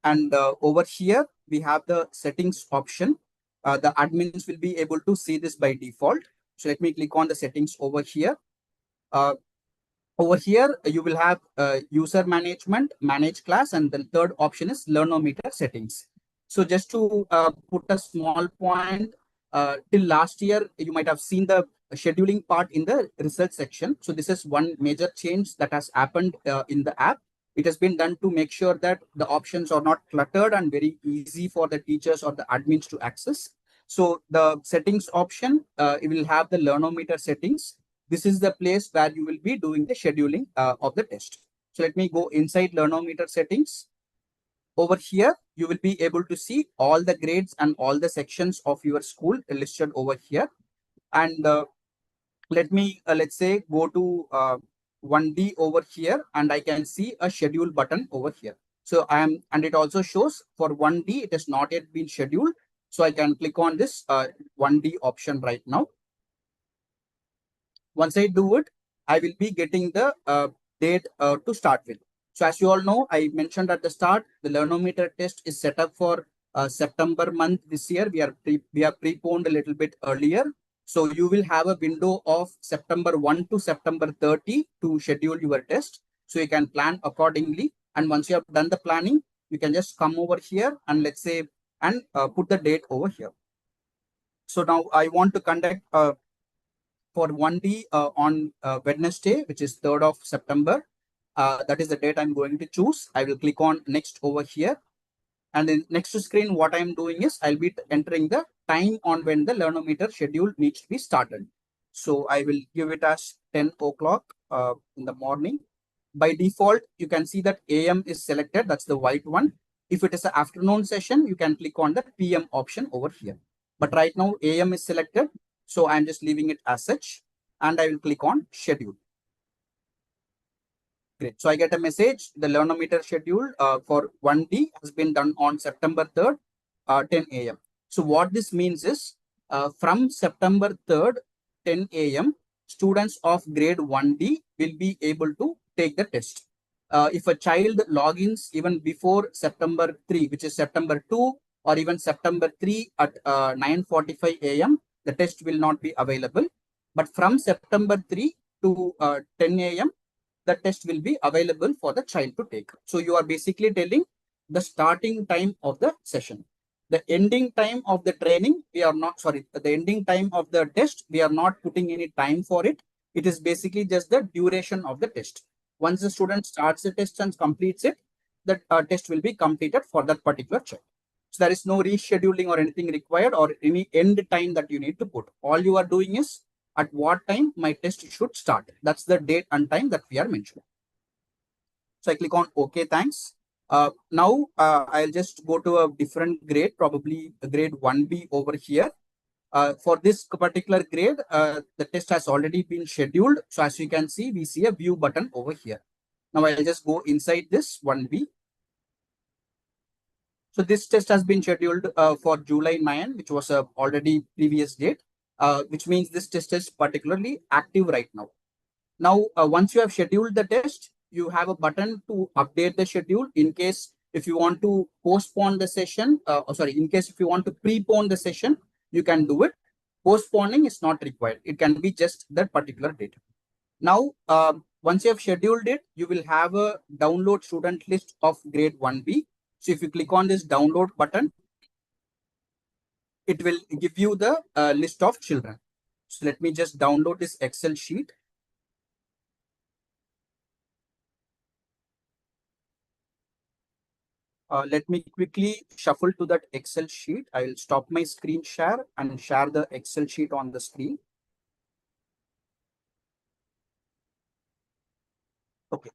And over here, we have the settings option. The admins will be able to see this by default. So let me click on the settings over here. Uh, Over here, you will have user management, manage class, and the third option is Learnometer settings. So just to put a small point, till last year, you might have seen the scheduling part in the result section. So this is one major change that has happened in the app. It has been done to make sure that the options are not cluttered and very easy for the teachers or the admins to access. So the settings option, it will have the Learnometer settings. This is the place where you will be doing the scheduling of the test. So let me go inside Learnometer settings. Over here, you will be able to see all the grades and all the sections of your school listed over here. And let me, let's say, go to 1D over here, and I can see a schedule button over here. So I am, and it also shows for 1D, it has not yet been scheduled. So I can click on this 1D option right now. Once I do it, I will be getting the date to start with. So as you all know, I mentioned at the start, the Learnometer test is set up for September month this year. We are preponed a little bit earlier. So you will have a window of September 1 to September 30 to schedule your test. So you can plan accordingly. And once you have done the planning, you can just come over here and let's say, and put the date over here. So now I want to conduct for 1D on Wednesday, which is 3rd of September. That is the date I'm going to choose. I will click on next over here. And then next to screen, what I'm doing is I'll be entering the time on when the Learnometer schedule needs to be started. So I will give it as 10 o'clock in the morning. By default, you can see that AM is selected. That's the white one. If it is an afternoon session, you can click on the PM option over here. But right now, AM is selected. So I'm just leaving it as such. And I will click on schedule. Great. So I get a message. The Learnometer schedule for 1D has been done on September 3rd, 10 a.m. So what this means is from September 3rd, 10 a.m., students of grade 1D will be able to take the test. If a child logins even before September 3, which is September 2, or even September 3 at 9:45 a.m., the test will not be available. But from September 3 to 10 a.m., the test will be available for the child to take. So you are basically telling the starting time of the session. The ending time of the training, we are not, sorry, the ending time of the test, we are not putting any time for it. It is basically just the duration of the test. Once the student starts the test and completes it, the test will be completed for that particular child. So there is no rescheduling or anything required or any end time that you need to put. All you are doing is at what time my test should start. That's the date and time that we are mentioning. So I click on OK, thanks. Now I'll just go to a different grade, probably grade 1B over here. For this particular grade, the test has already been scheduled. So as you can see, we see a view button over here. Now I'll just go inside this 1B. So this test has been scheduled for July 9, which was already previous date, which means this test is particularly active right now. Now, once you have scheduled the test, you have a button to update the schedule in case if you want to postpone the session, in case if you want to prepone the session, you can do it. Postponing is not required. It can be just that particular date. Now, once you have scheduled it, you will have a download student list of grade 1B. So if you click on this download button, it will give you the list of children. So let me just download this Excel sheet. Let me quickly shuffle to that Excel sheet. I will stop my screen share and share the Excel sheet on the screen. Okay.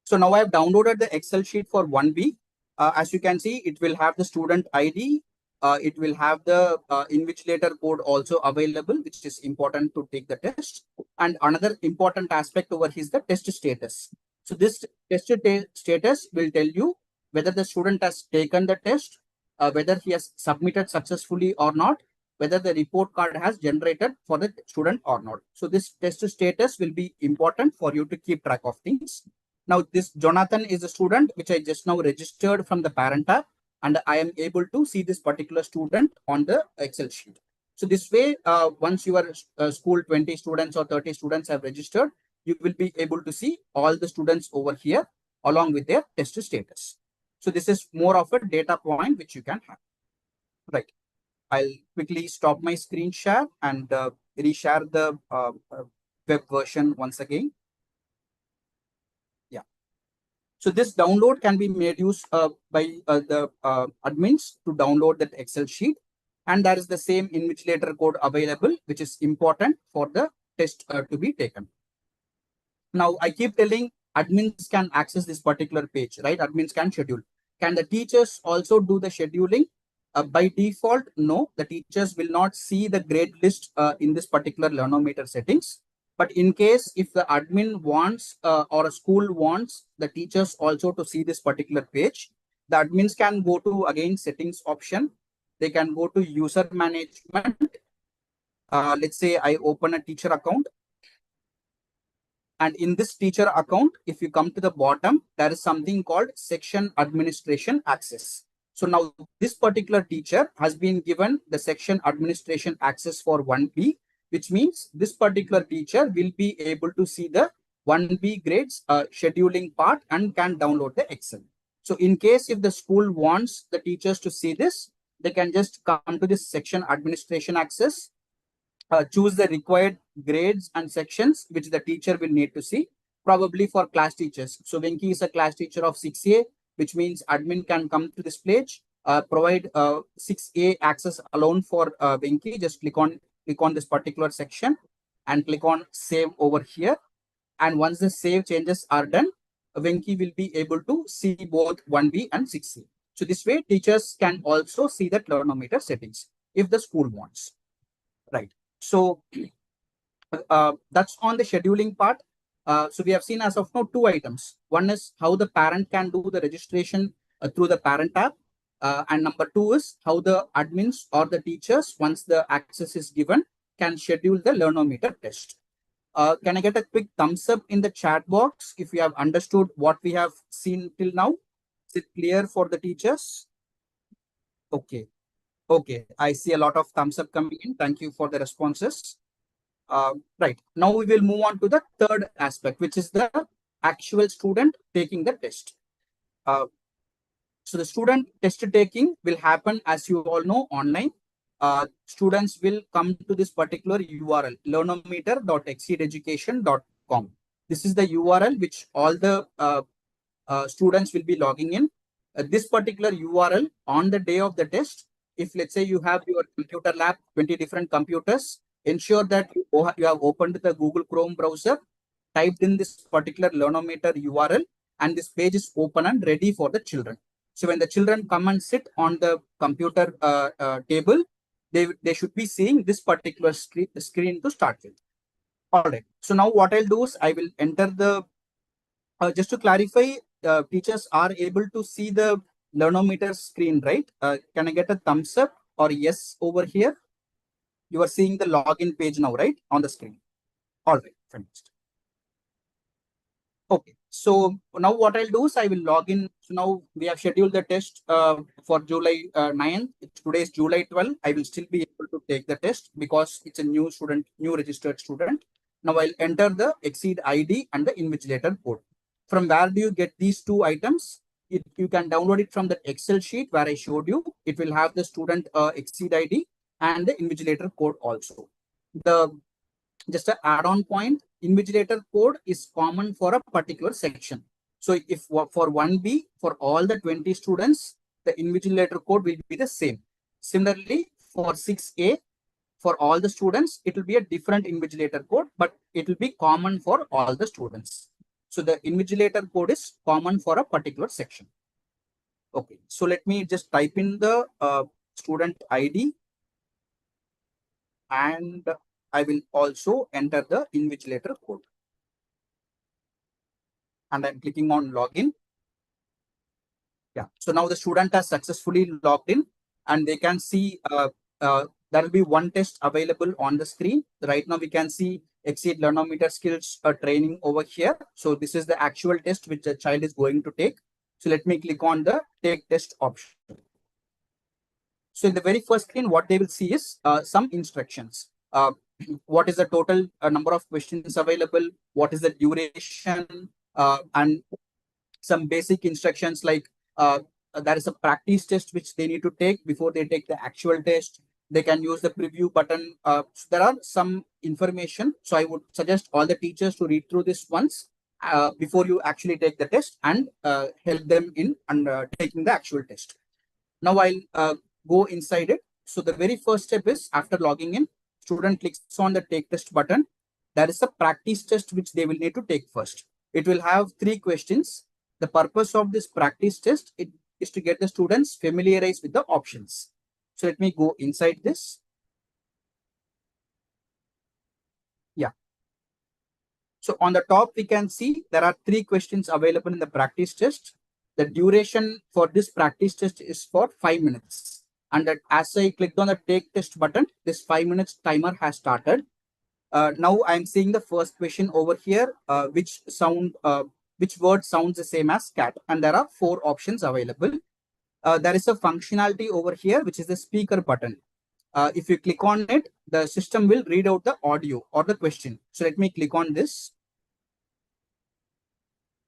So now I have downloaded the Excel sheet for 1B. As you can see, it will have the student ID. It will have the invigilator code also available, which is important to take the test. And another important aspect over here is the test status. So this test status will tell you whether the student has taken the test, whether he has submitted successfully or not, whether the report card has generated for the student or not. So this test status will be important for you to keep track of things. Now this Jonathan is a student which I just now registered from the parent app, and I am able to see this particular student on the Excel sheet. So this way, once your school 20 students or 30 students have registered, you will be able to see all the students over here along with their test status. So this is more of a data point which you can have. Right. I'll quickly stop my screen share and reshare the web version once again. Yeah. So this download can be made use by the admins to download that Excel sheet. And there is the same invigilator code available, which is important for the test to be taken. Now, I keep telling admins can access this particular page, right? Admins can schedule. Can the teachers also do the scheduling? By default, no, the teachers will not see the grade list in this particular Learnometer settings. But in case if the admin wants or a school wants the teachers also to see this particular page, the admins can go to again settings option. They can go to user management. Let's say I open a teacher account. And in this teacher account, if you come to the bottom, there is something called section administration access. So now this particular teacher has been given the section administration access for 1B, which means this particular teacher will be able to see the 1B grades scheduling part and can download the Excel. So in case if the school wants the teachers to see this, they can just come to this section administration access, choose the required grades and sections which the teacher will need to see, probably for class teachers. So Venki is a class teacher of 6A, which means admin can come to this page, provide 6A access alone for Venki. Just click on this particular section and click on save over here. And once the save changes are done, Venki will be able to see both 1B and 6A. So this way, teachers can also see the Learnometer settings if the school wants. Right. So that's on the scheduling part. So we have seen as of now 2 items. One is how the parent can do the registration through the parent app. And number 2 is how the admins or the teachers, once the access is given, can schedule the Learnometer test. Can I get a quick thumbs up in the chat box if you have understood what we have seen till now? Is it clear for the teachers? Okay. Okay. I see a lot of thumbs up coming in. Thank you for the responses. Right. Now we will move on to the third aspect, which is the actual student taking the test. So the student test taking will happen, as you all know, online. Students will come to this particular URL, learnometer.exceededucation.com. This is the URL which all the students will be logging in. This particular URL on the day of the test, if let's say you have your computer lab, 20 different computers, ensure that you have opened the Google Chrome browser, typed in this particular Learnometer URL, and this page is open and ready for the children. So when the children come and sit on the computer table, they should be seeing this particular screen to start with. All right. So now what I'll do is I will enter the, just to clarify, teachers are able to see the Learnometer screen, right? Can I get a thumbs up or yes over here? You are seeing the login page now, right? On the screen. All right, fantastic. Okay, so now what I'll do is I will log in. So now we have scheduled the test for July 9th. Today is July 12th. I will still be able to take the test because it's a new student, new registered student. Now I'll enter the XSEED ID and the invigilator code. From where do you get these two items? You can download it from the Excel sheet where I showed you. It will have the student XSEED ID and the invigilator code also. The just an add-on point, invigilator code is common for a particular section. So if for 1B, for all the 20 students, the invigilator code will be the same. Similarly, for 6A, for all the students, it will be a different invigilator code, but it will be common for all the students. So the invigilator code is common for a particular section. Okay, so let me just type in the student ID and I will also enter the invigilator code. And I'm clicking on login. Yeah, so now the student has successfully logged in and they can see there will be one test available on the screen. Right now we can see XSEED Learnometer skills training over here. So this is the actual test which the child is going to take. So let me click on the take test option. So in the very first screen, what they will see is some instructions. What is the total number of questions available? What is the duration? And some basic instructions like there is a practice test which they need to take before they take the actual test. They can use the preview button. So there are some information. So I would suggest all the teachers to read through this once before you actually take the test and help them in taking the actual test. Now I'll go inside it. So the very first step is after logging in, student clicks on the take test button. There is a practice test which they will need to take first. It will have 3 questions. The purpose of this practice test is to get the students familiarized with the options. So let me go inside this. Yeah. So on the top, we can see there are 3 questions available in the practice test. The duration for this practice test is for 5 minutes. And that as I clicked on the take test button, this 5 minutes timer has started. Now I'm seeing the first question over here, which word sounds the same as cat, and there are 4 options available. There is a functionality over here, which is the speaker button. If you click on it, the system will read out the audio or the question. So let me click on this.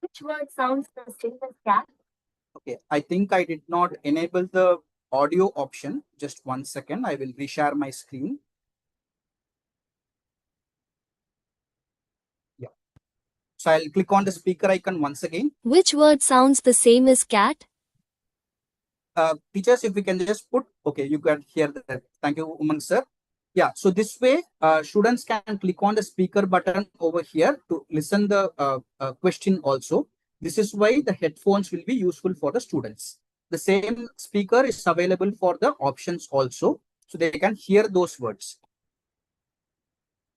Which word sounds the same as cat? Okay, I think I did not enable the audio option. Just 1 second, I will reshare my screen. Yeah. So I'll click on the speaker icon once again. Which word sounds the same as cat? Teachers, if we can just put, okay, you can hear that. Thank you, Umang sir. Yeah, so this way, students can click on the speaker button over here to listen the question also. This is why the headphones will be useful for the students. The same speaker is available for the options also, so they can hear those words.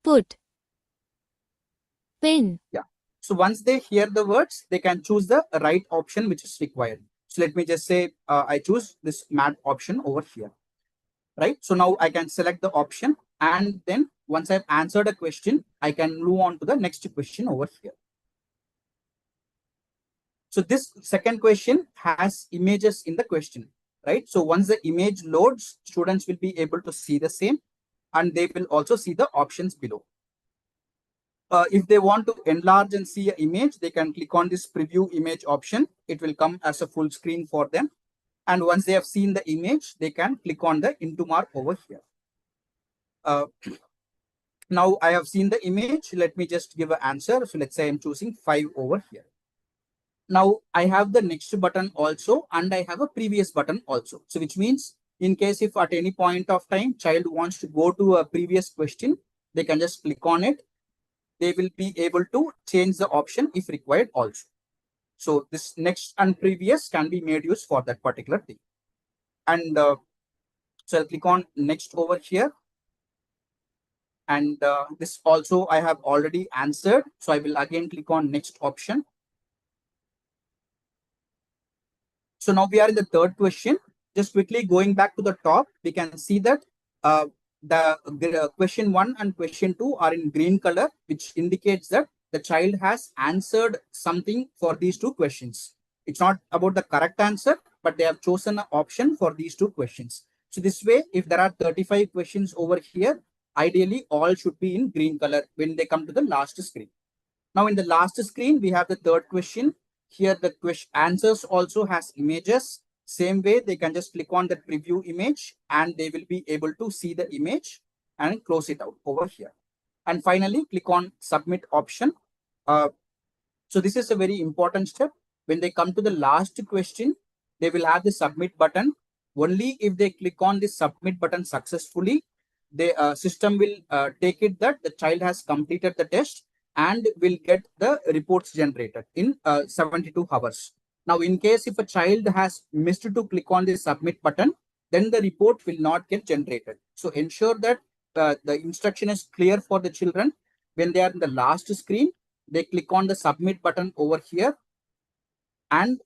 Put. Pin. Yeah. So once they hear the words, they can choose the right option which is required. So let me just say I choose this math option over here. Right. So now I can select the option and then once I've answered a question, I can move on to the next question over here. So this second question has images in the question, right? So once the image loads, students will be able to see the same and they will also see the options below. If they want to enlarge and see an image, they can click on this preview image option. It will come as a full screen for them. And once they have seen the image, they can click on the into mark over here. Now I have seen the image. Let me just give an answer. So let's say I'm choosing 5 over here. Now I have the next button also, and I have a previous button also. So which means in case if at any point of time child wants to go to a previous question, they can just click on it. They will be able to change the option if required also. So this next and previous can be made use for that particular thing. And so I'll click on next over here. And this also I have already answered. So I will again click on next option. So now we are in the third question. Just quickly going back to the top, we can see that the question 1 and question 2 are in green color, which indicates that the child has answered something for these 2 questions. It's not about the correct answer, but they have chosen an option for these 2 questions. So this way, if there are 35 questions over here, Ideally, all should be in green color when they come to the last screen. Now in the last screen, we have the third question. Here the question answers also has images. Same way, they can just click on the preview image and they will be able to see the image and close it out over here. And finally, click on submit option. So this is a very important step. When they come to the last question, they will have the submit button. Only if they click on the submit button successfully, the system will take it that the child has completed the test and will get the reports generated in 72 hours. Now, in case if a child has missed to click on the submit button, then the report will not get generated. So ensure that the instruction is clear for the children. When they are in the last screen, they click on the submit button over here and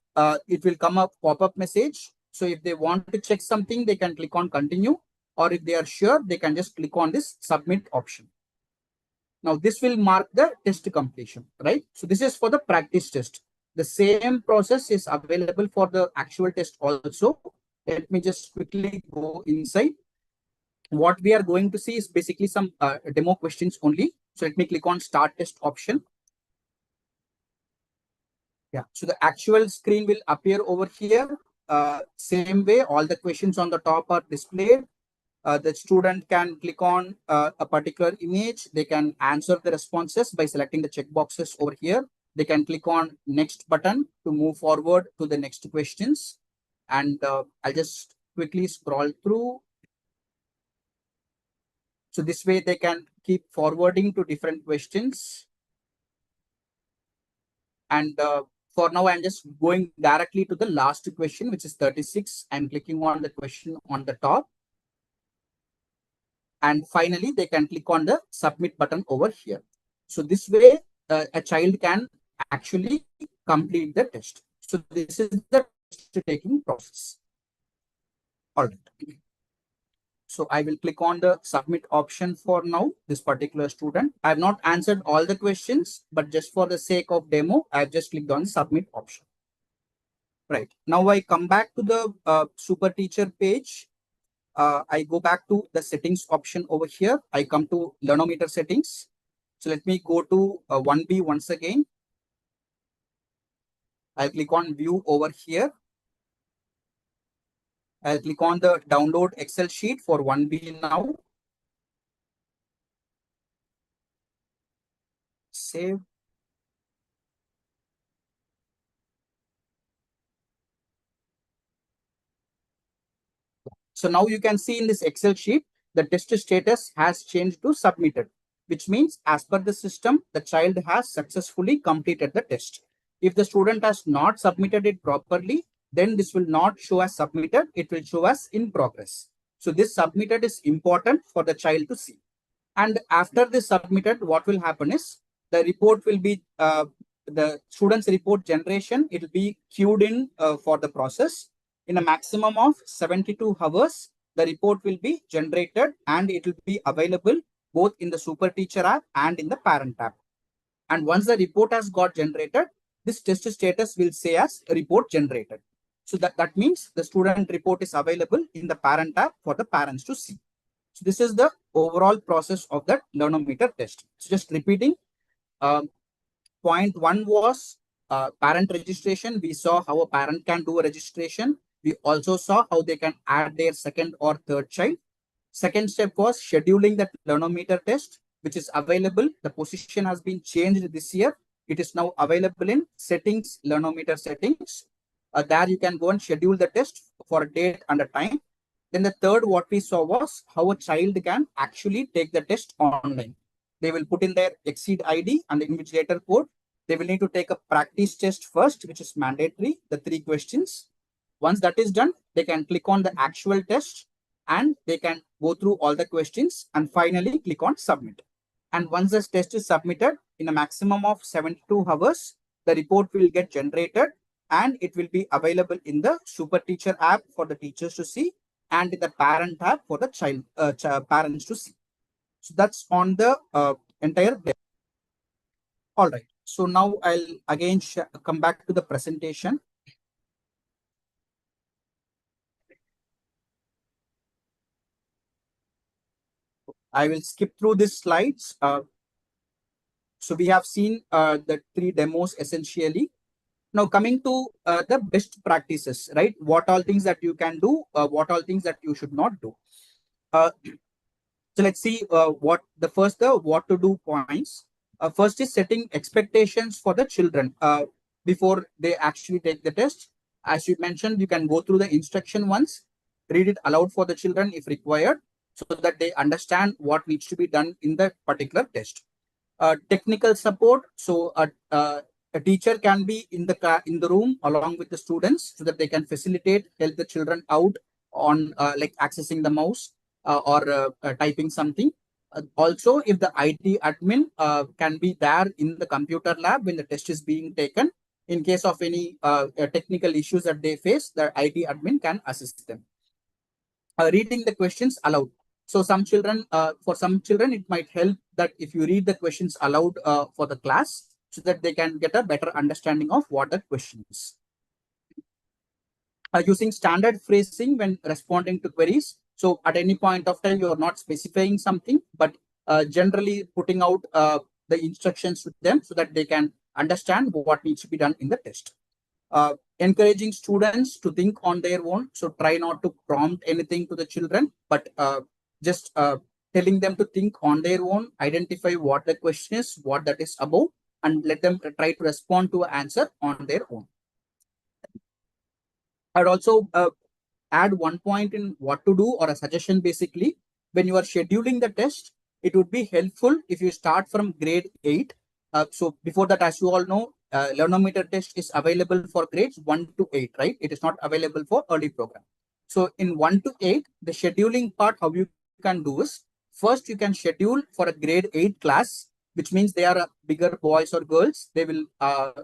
it will come up pop-up message. So if they want to check something, they can click on continue, or if they are sure, they can just click on this submit option. Now this will mark the test completion, right? So this is for the practice test. The same process is available for the actual test also. Let me just quickly go inside. What we are going to see is basically some demo questions only. So let me click on start test option. Yeah, so the actual screen will appear over here. Same way, all the questions on the top are displayed. The student can click on a particular image. They can answer the responses by selecting the checkboxes over here. They can click on next button to move forward to the next questions. And I'll just quickly scroll through. So this way they can keep forwarding to different questions. And for now, I'm just going directly to the last question, which is 36. I'm clicking on the question on the top. And finally, they can click on the submit button over here. So this way, a child can actually complete the test. So this is the test taking process. All right. So I will click on the submit option for now, this particular student. I have not answered all the questions, but just for the sake of demo, I've just clicked on submit option. Right. Now I come back to the super teacher page. I go back to the settings option over here. I come to Learnometer settings. So let me go to 1B once again. I click on view over here. I'll click on the download Excel sheet for 1B now. Save. So now you can see in this Excel sheet, the test status has changed to submitted, which means as per the system, the child has successfully completed the test. If the student has not submitted it properly, then this will not show as submitted. It will show as in progress. So this submitted is important for the child to see. And after this submitted, what will happen is the report will be, the student's report generation, it will be queued in for the process. In a maximum of 72 hours, the report will be generated and it will be available both in the super teacher app and in the parent app. And once the report has got generated, this test status will say as report generated. So that means the student report is available in the parent app for the parents to see. So this is the overall process of that Learnometer test. So just repeating, point one was parent registration. We saw how a parent can do a registration. We also saw how they can add their second or third child. Second step was scheduling that Learnometer test, which is available. The position has been changed this year. It is now available in settings, Learnometer settings. There you can go and schedule the test for a date and a time. Then the third, what we saw was how a child can actually take the test online. They will put in their XSEED ID and the invigilator code. They will need to take a practice test first, which is mandatory, the 3 questions. Once that is done, they can click on the actual test and they can go through all the questions and finally click on submit. And once the test is submitted, in a maximum of 72 hours, the report will get generated and it will be available in the super teacher app for the teachers to see and in the parent app for the child parents to see. So that's on the entire day. All right. So now I'll again come back to the presentation. I will skip through these slides. So we have seen the 3 demos essentially. Now coming to the best practices, right? What all things that you can do, what all things that you should not do. So let's see what to do points. First is setting expectations for the children before they actually take the test. As you mentioned, you can go through the instruction once, read it aloud for the children if required, so that they understand what needs to be done in the particular test. Technical support. So a teacher can be in the room along with the students so that they can facilitate, help the children out on like accessing the mouse or typing something. Also, if the IT admin can be there in the computer lab when the test is being taken, in case of any technical issues that they face, the IT admin can assist them. Reading the questions aloud. So for some children, it might help that if you read the questions aloud for the class, so that they can get a better understanding of what the question is. Using standard phrasing when responding to queries. So at any point of time, you are not specifying something, but generally putting out the instructions to them so that they can understand what needs to be done in the test. Encouraging students to think on their own. So try not to prompt anything to the children, but just telling them to think on their own, identify what the question is, what that is about, and let them try to respond to an answer on their own. I'd also add one point in what to do or a suggestion basically. When you are scheduling the test, it would be helpful if you start from grade 8. So before that, as you all know, Learnometer test is available for grades 1 to 8, right? It is not available for early program. So in 1 to 8, the scheduling part, how you can do is, first you can schedule for a grade 8 class, which means they are bigger boys or girls. They will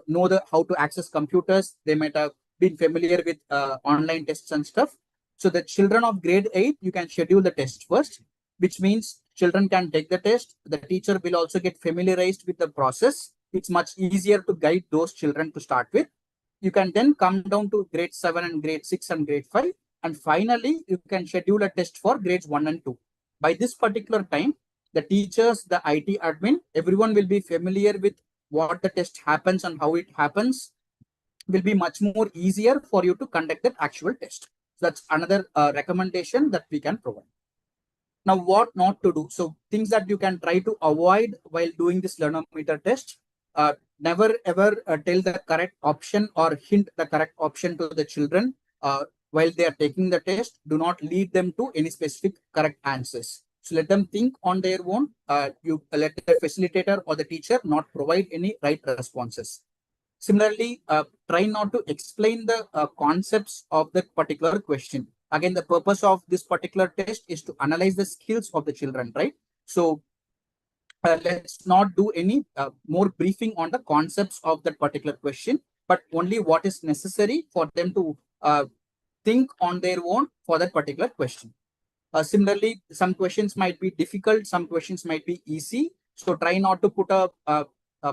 know how to access computers. They might have been familiar with online tests and stuff. So the children of grade 8, you can schedule the test first, which means children can take the test. The teacher will also get familiarized with the process. It's much easier to guide those children to start with. You can then come down to grade 7 and grade 6 and grade 5. And finally, you can schedule a test for grades 1 and 2. By this particular time, the teachers, the IT admin, everyone will be familiar with what the test happens and how it happens. Will be much more easier for you to conduct that actual test. So that's another recommendation that we can provide. Now, what not to do? So things that you can try to avoid while doing this Learnometer test. Never ever tell the correct option or hint the correct option to the children while they are taking the test. Do not lead them to any specific correct answers. So let them think on their own. You let the facilitator or the teacher not provide any right responses. Similarly, try not to explain the concepts of that particular question. Again, the purpose of this particular test is to analyze the skills of the children, right? So let's not do any more briefing on the concepts of that particular question, but only what is necessary for them to think on their own for that particular question. Similarly, some questions might be difficult, some questions might be easy. So try not to put a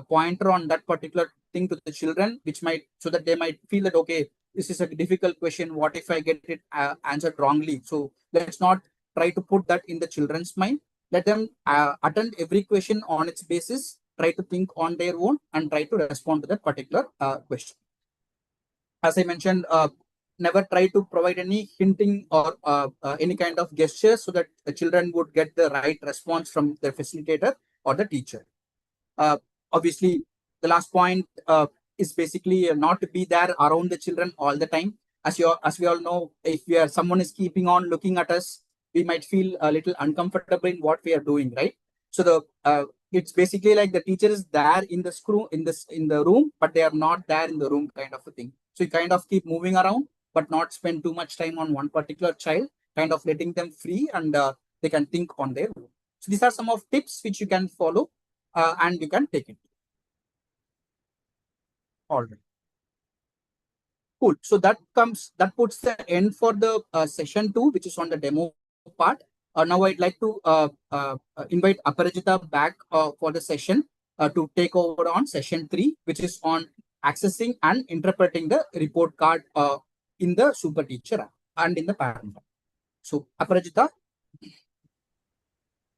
pointer on that particular thing to the children, which might, so that they might feel that, okay, this is a difficult question. What if I get it answered wrongly? So let's not try to put that in the children's mind. Let them attend every question on its basis, try to think on their own and try to respond to that particular question. As I mentioned, never try to provide any hinting or any kind of gestures so that the children would get the right response from the facilitator or the teacher. Obviously, the last point is basically not to be there around the children all the time. As we all know, if someone is keeping on looking at us, we might feel a little uncomfortable in what we are doing, right? So it's basically like the teacher is there in the room, but they are not there in the room, kind of a thing. So you kind of keep moving around, but not spend too much time on one particular child, kind of letting them free and they can think on their own. So these are some of tips which you can follow and you can take it. All right. Cool. So that puts the end for the session 2, which is on the demo part. Now I'd like to invite Aparajita back for the session to take over on session 3, which is on accessing and interpreting the report card in the Super Teacher app and in the parent app. So Aparajita.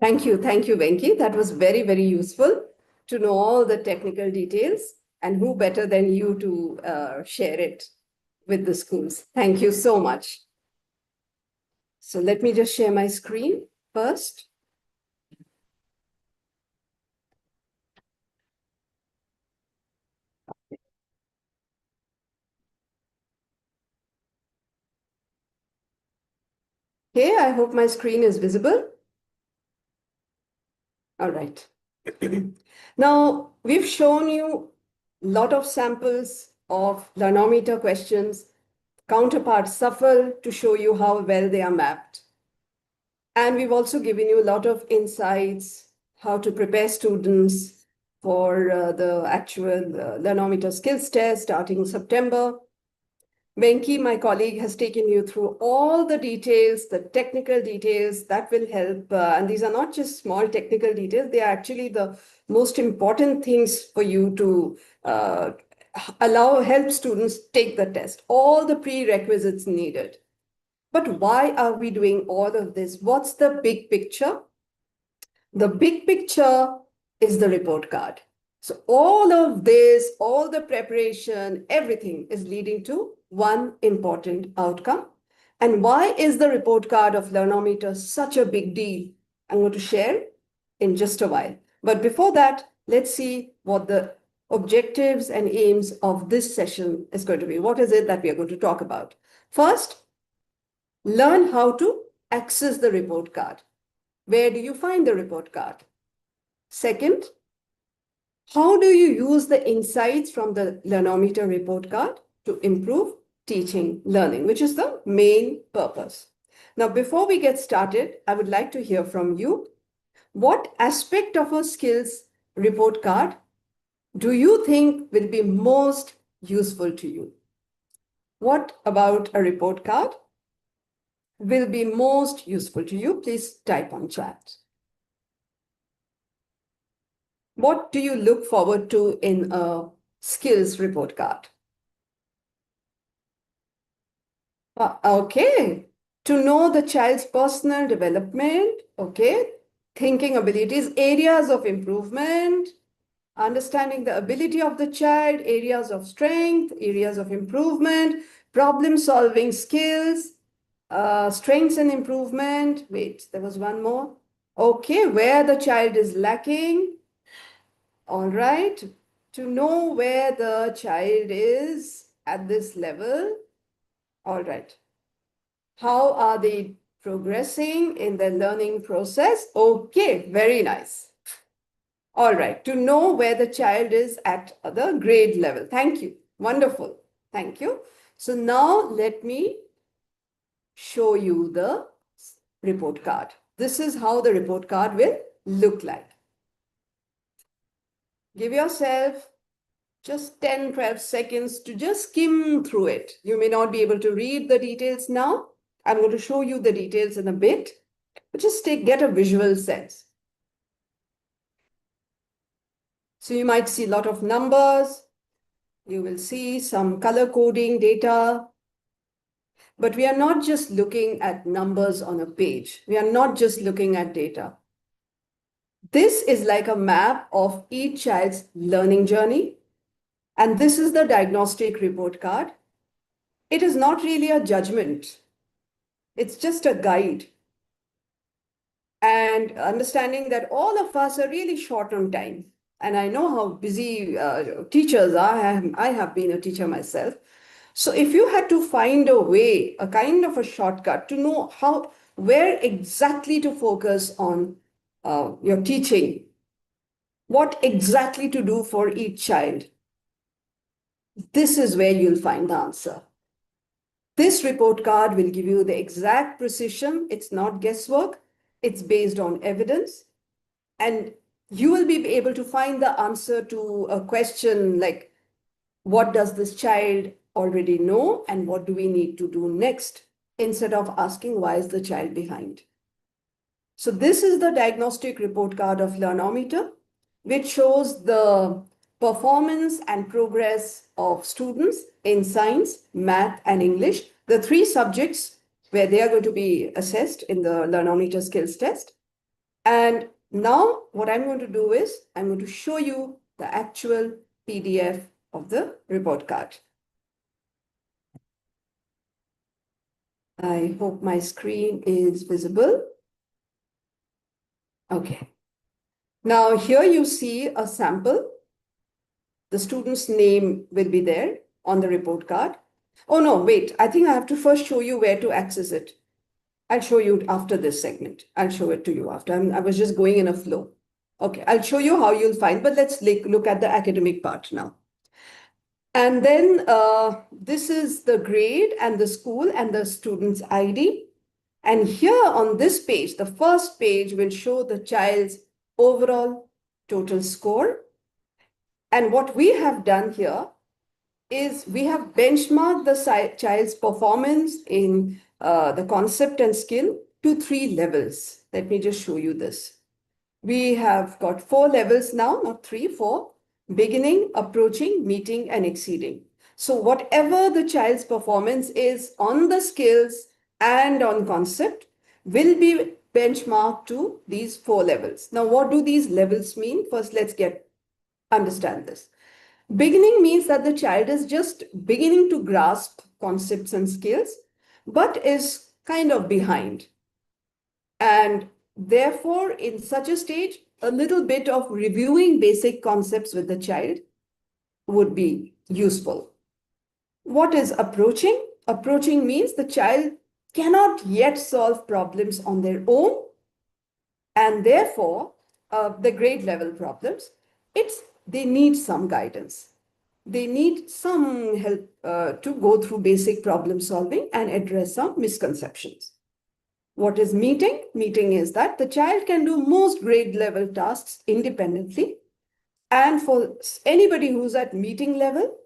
Thank you, Venki. That was very, very useful to know all the technical details, and who better than you to share it with the schools. Thank you so much. So let me just share my screen first. Okay, I hope my screen is visible. All right. Now, we've shown you a lot of samples of Learnometer questions, counterparts shuffle to show you how well they are mapped. And we've also given you a lot of insights, how to prepare students for the actual Learnometer skills test starting September. Venki, my colleague, has taken you through all the details, the technical details that will help. And these are not just small technical details, they are actually the most important things for you to help students take the test, all the prerequisites needed. But why are we doing all of this? What's the big picture? The big picture is the report card. So all of this, all the preparation, everything is leading to one important outcome. And why is the report card of Learnometer such a big deal? I'm going to share in just a while. But before that, let's see what the objectives and aims of this session is going to be. What is it that we are going to talk about? First, learn how to access the report card. Where do you find the report card? Second, how do you use the insights from the Learnometer report card to improve teaching learning, which is the main purpose? Now, before we get started, I would like to hear from you. What aspect of a skills report card do you think will be most useful to you? What about a report card will be most useful to you? Please type on chat. What do you look forward to in a skills report card? Okay, to know the child's personal development, okay, thinking abilities, areas of improvement, understanding the ability of the child, areas of strength, areas of improvement, problem-solving skills, strengths and improvement. Wait, there was one more. Okay, where the child is lacking. All right, to know where the child is at this level. All right. How are they progressing in the learning process? Okay, very nice. All right, to know where the child is at the grade level. Thank you. Wonderful. Thank you. So now let me show you the report card. This is how the report card will look like. Give yourself just 10, 12 seconds to just skim through it. You may not be able to read the details now. I'm going to show you the details in a bit, but just get a visual sense. So you might see a lot of numbers. You will see some color coding data. But we are not just looking at numbers on a page. We are not just looking at data. This is like a map of each child's learning journey. And this is the diagnostic report card. It is not really a judgment. It's just a guide. And understanding that all of us are really short on time. And I know how busy teachers are. I have been a teacher myself. So if you had to find a way, a kind of a shortcut to know where exactly to focus on your teaching, what exactly to do for each child, this is where you'll find the answer. This report card will give you the exact precision. It's not guesswork. It's based on evidence. And you will be able to find the answer to a question like, what does this child already know and what do we need to do next, instead of asking why is the child behind. So this is the diagnostic report card of Learnometer, which shows the performance and progress of students in science, math, and English, the three subjects where they are going to be assessed in the Learnometer skills test. And now what I'm going to do is I'm going to show you the actual PDF of the report card. I hope my screen is visible. Okay. Now here you see a sample. The student's name will be there on the report card. Oh no, wait, I think I have to first show you where to access it. I'll show you after this segment. I'll show it to you after. I was just going in a flow. Okay, I'll show you how you'll find, but let's look at the academic part now. And then this is the grade and the school and the student's ID. And here on this page, the first page will show the child's overall total score. And what we have done here is we have benchmarked the child's performance in the concept and skill to 3 levels. Let me just show you this. We have got 4 levels now, not 3, 4. Beginning, approaching, meeting, and exceeding. So whatever the child's performance is on the skills and on concept will be benchmarked to these 4 levels. Now, what do these levels mean? First, let's understand this. Beginning means that the child is just beginning to grasp concepts and skills, but is kind of behind. And therefore, in such a stage, a little bit of reviewing basic concepts with the child would be useful. What is approaching? Approaching means the child cannot yet solve problems on their own, and therefore, the grade level problems, they need some guidance. They need some help to go through basic problem solving and address some misconceptions. What is meeting? Meeting is that the child can do most grade level tasks independently. And for anybody who's at meeting level,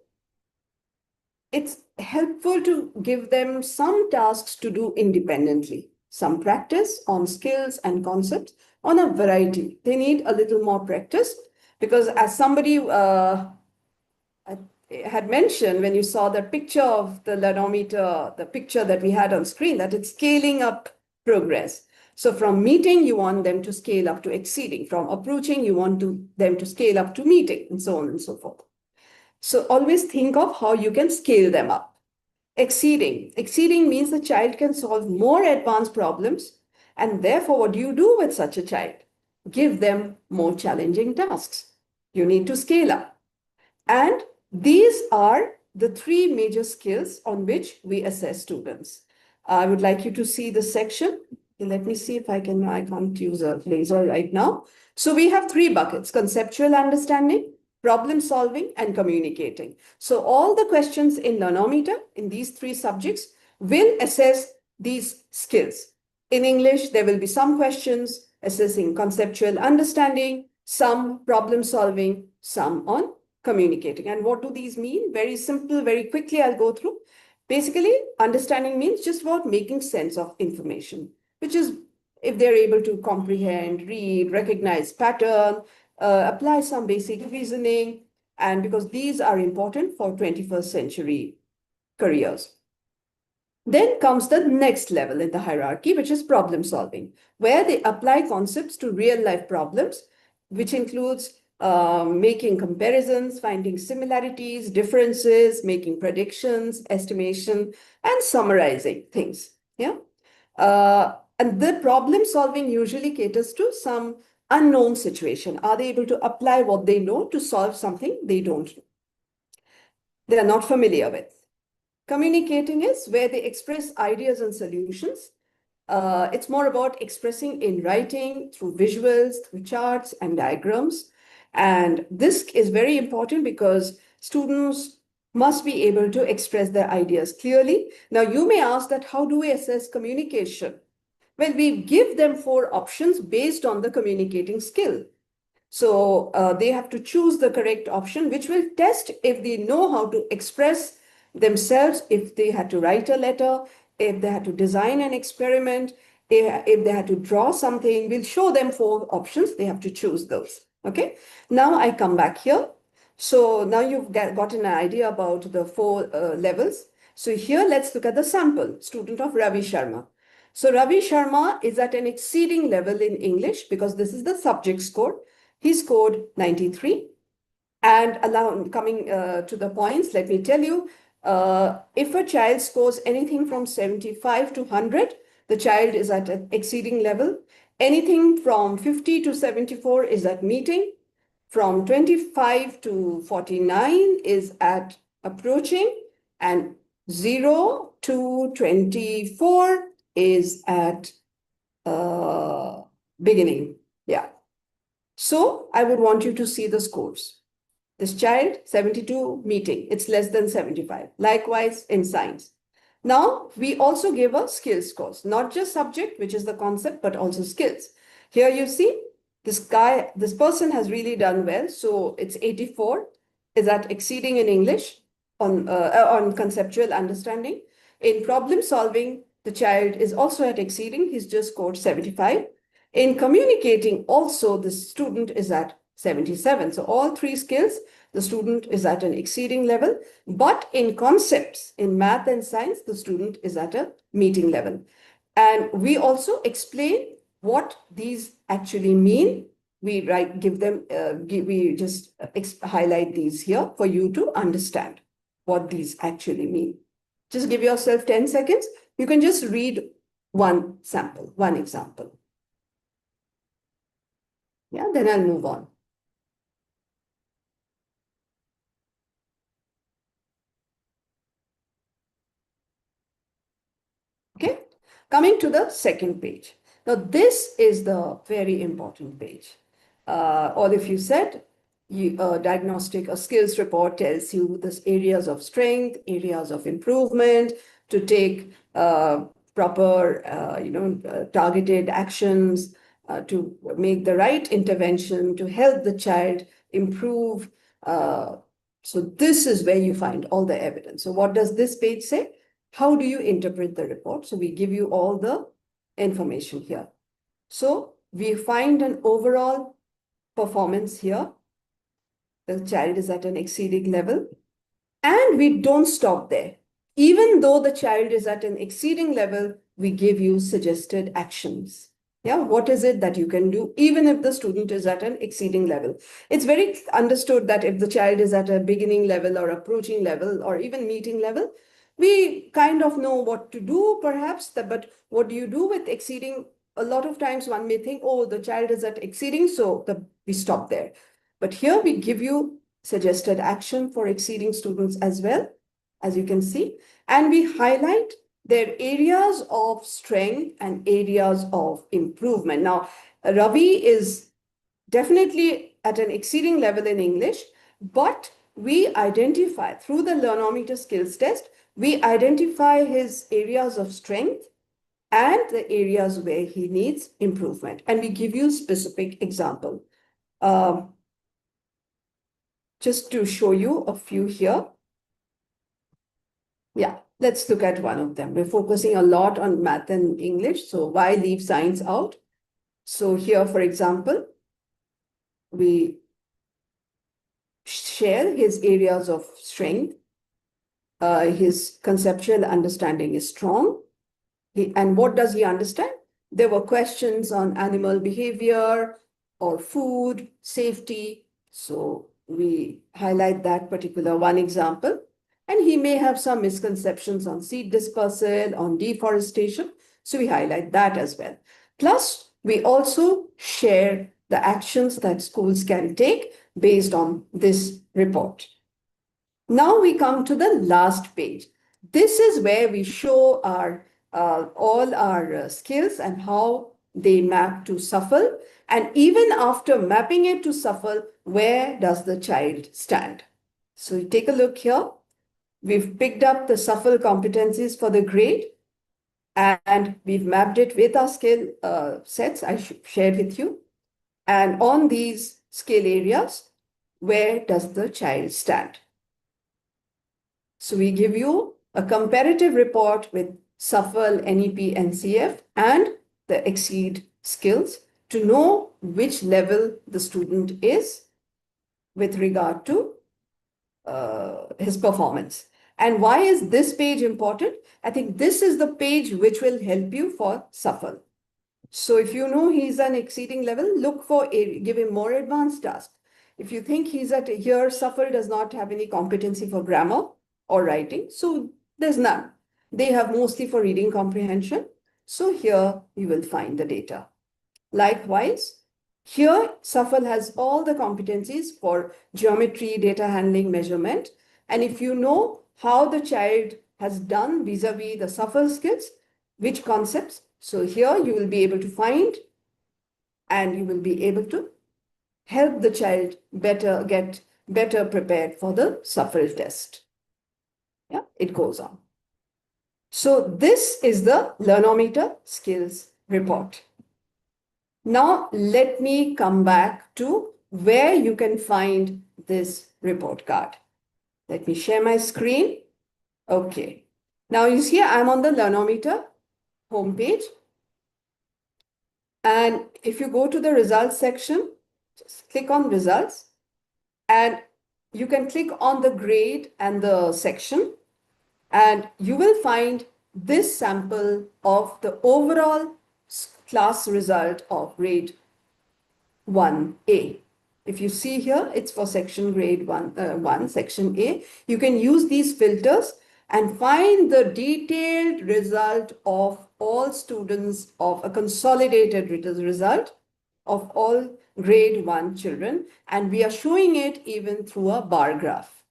it's helpful to give them some tasks to do independently, some practice on skills and concepts on a variety. They need a little more practice because as somebody had mentioned when you saw the picture of the Learnometer, the picture that we had on screen, that it's scaling up progress. So from meeting, you want them to scale up to exceeding. From approaching, you want them to scale up to meeting, and so on and so forth. So always think of how you can scale them up. Exceeding. Exceeding means the child can solve more advanced problems. And therefore, what do you do with such a child? Give them more challenging tasks. You need to scale up. And these are the 3 major skills on which we assess students. I would like you to see the section. Let me see if I can't use a laser right now. So we have 3 buckets: conceptual understanding, problem solving, and communicating. So all the questions in Learnometer in these 3 subjects will assess these skills. In English, there will be some questions assessing conceptual understanding, some problem solving, some on communicating. And what do these mean? Very simple, very quickly, I'll go through. Basically, understanding means just about making sense of information, which is if they're able to comprehend, read, recognize pattern, apply some basic reasoning, and because these are important for 21st century careers. Then comes the next level in the hierarchy, which is problem solving, where they apply concepts to real life problems, which includes making comparisons, finding similarities, differences, making predictions, estimation, and summarizing things. Yeah. And the problem solving usually caters to some unknown situation. Are they able to apply what they know to solve something they don't know? They are not familiar with. Communicating is where they express ideas and solutions. It's more about expressing in writing, through visuals, through charts and diagrams. And this is very important because students must be able to express their ideas clearly. Now, you may ask that how do we assess communication? Well, we give them 4 options based on the communicating skill. So they have to choose the correct option, which will test if they know how to express themselves, if they had to write a letter, if they had to design an experiment, if they had to draw something. We'll show them 4 options. They have to choose those. Okay. Now I come back here. So now you've gotten an idea about the 4 levels. So here, let's look at the sample, student of Ravi Sharma. So Ravi Sharma is at an exceeding level in English because this is the subject score. He scored 93. And coming to the points, let me tell you, if a child scores anything from 75 to 100, the child is at an exceeding level. Anything from 50 to 74 is at meeting. From 25 to 49 is at approaching. And 0 to 24 is at beginning. Yeah. So I would want you to see the scores. This child, 72, meeting. It's less than 75. Likewise, in science. Now, we also give a skills course, not just subject, which is the concept, but also skills. Here you see, this person has really done well. So it's 84. Is that exceeding in English on conceptual understanding? In problem solving, the child is also at exceeding. He's just scored 75. In communicating, also, the student is at 77. So all three skills, the student is at an exceeding level. But in concepts, in math and science, the student is at a meeting level. And we also explain what these actually mean. We just highlight these here for you to understand what these actually mean. Just give yourself 10 seconds. You can just read one sample, one example. Yeah, then I'll move on. Okay, coming to the second page. Now, this is the very important page. Or if you said, diagnostic or skills report tells you the areas of strength, areas of improvement, to take proper, targeted actions, to make the right intervention, to help the child improve. So this is where you find all the evidence. So what does this page say? How do you interpret the report? So we give you all the information here. So we find an overall performance here. The child is at an exceeding level. And we don't stop there. Even though the child is at an exceeding level, we give you suggested actions. Yeah, what is it that you can do even if the student is at an exceeding level? It's very understood that if the child is at a beginning level or approaching level or even meeting level, we kind of know what to do perhaps, but what do you do with exceeding? A lot of times one may think, oh, the child is at exceeding, so we stop there. But here we give you suggested action for exceeding students as well, as you can see, and we highlight their areas of strength and areas of improvement. Now, Ravi is definitely at an exceeding level in English, but we identify through the Learnometer skills test, we identify his areas of strength and the areas where he needs improvement. And we give you specific example. Just to show you a few here. Yeah, let's look at one of them. We're focusing a lot on math and English, so why leave science out? So here, for example, we share his areas of strength. His conceptual understanding is strong. And what does he understand? There were questions on animal behavior or food, safety. So we highlight that particular one example. And he may have some misconceptions on seed dispersal, on deforestation. So we highlight that as well. Plus, we also share the actions that schools can take based on this report. Now we come to the last page. This is where we show our all our skills and how they map to SUFL. And even after mapping it to SUFL, where does the child stand? So you take a look here. We've picked up the SUFL competencies for the grade, and we've mapped it with our skill sets I shared with you. And on these skill areas, where does the child stand? So we give you a comparative report with SUFL, NEP, NCF, and the XSEED skills to know which level the student is with regard to his performance. And why is this page important? I think this is the page which will help you for Safal. So if you know he's an exceeding level, look for give him more advanced tasks. If you think he's at here, Safal does not have any competency for grammar or writing, so there's none. They have mostly for reading comprehension. So here you will find the data. Likewise, here Safal has all the competencies for geometry, data handling, measurement. And if you know how the child has done vis-a-vis the Safal skills, which concepts, so here you will be able to find and you will be able to help the child get better prepared for the Safal test. Yeah, it goes on. So this is the Learnometer skills report. Now, let me come back to where you can find this report card. Let me share my screen. Okay. Now, you see, I'm on the Learnometer homepage. And if you go to the results section, just click on results. And you can click on the grade and the section. And you will find this sample of the overall class result of grade 1A. If you see here, it's for section grade 1, section A. You can use these filters and find the detailed result of all students of a consolidated result of all grade 1 children. And we are showing it even through a bar graph.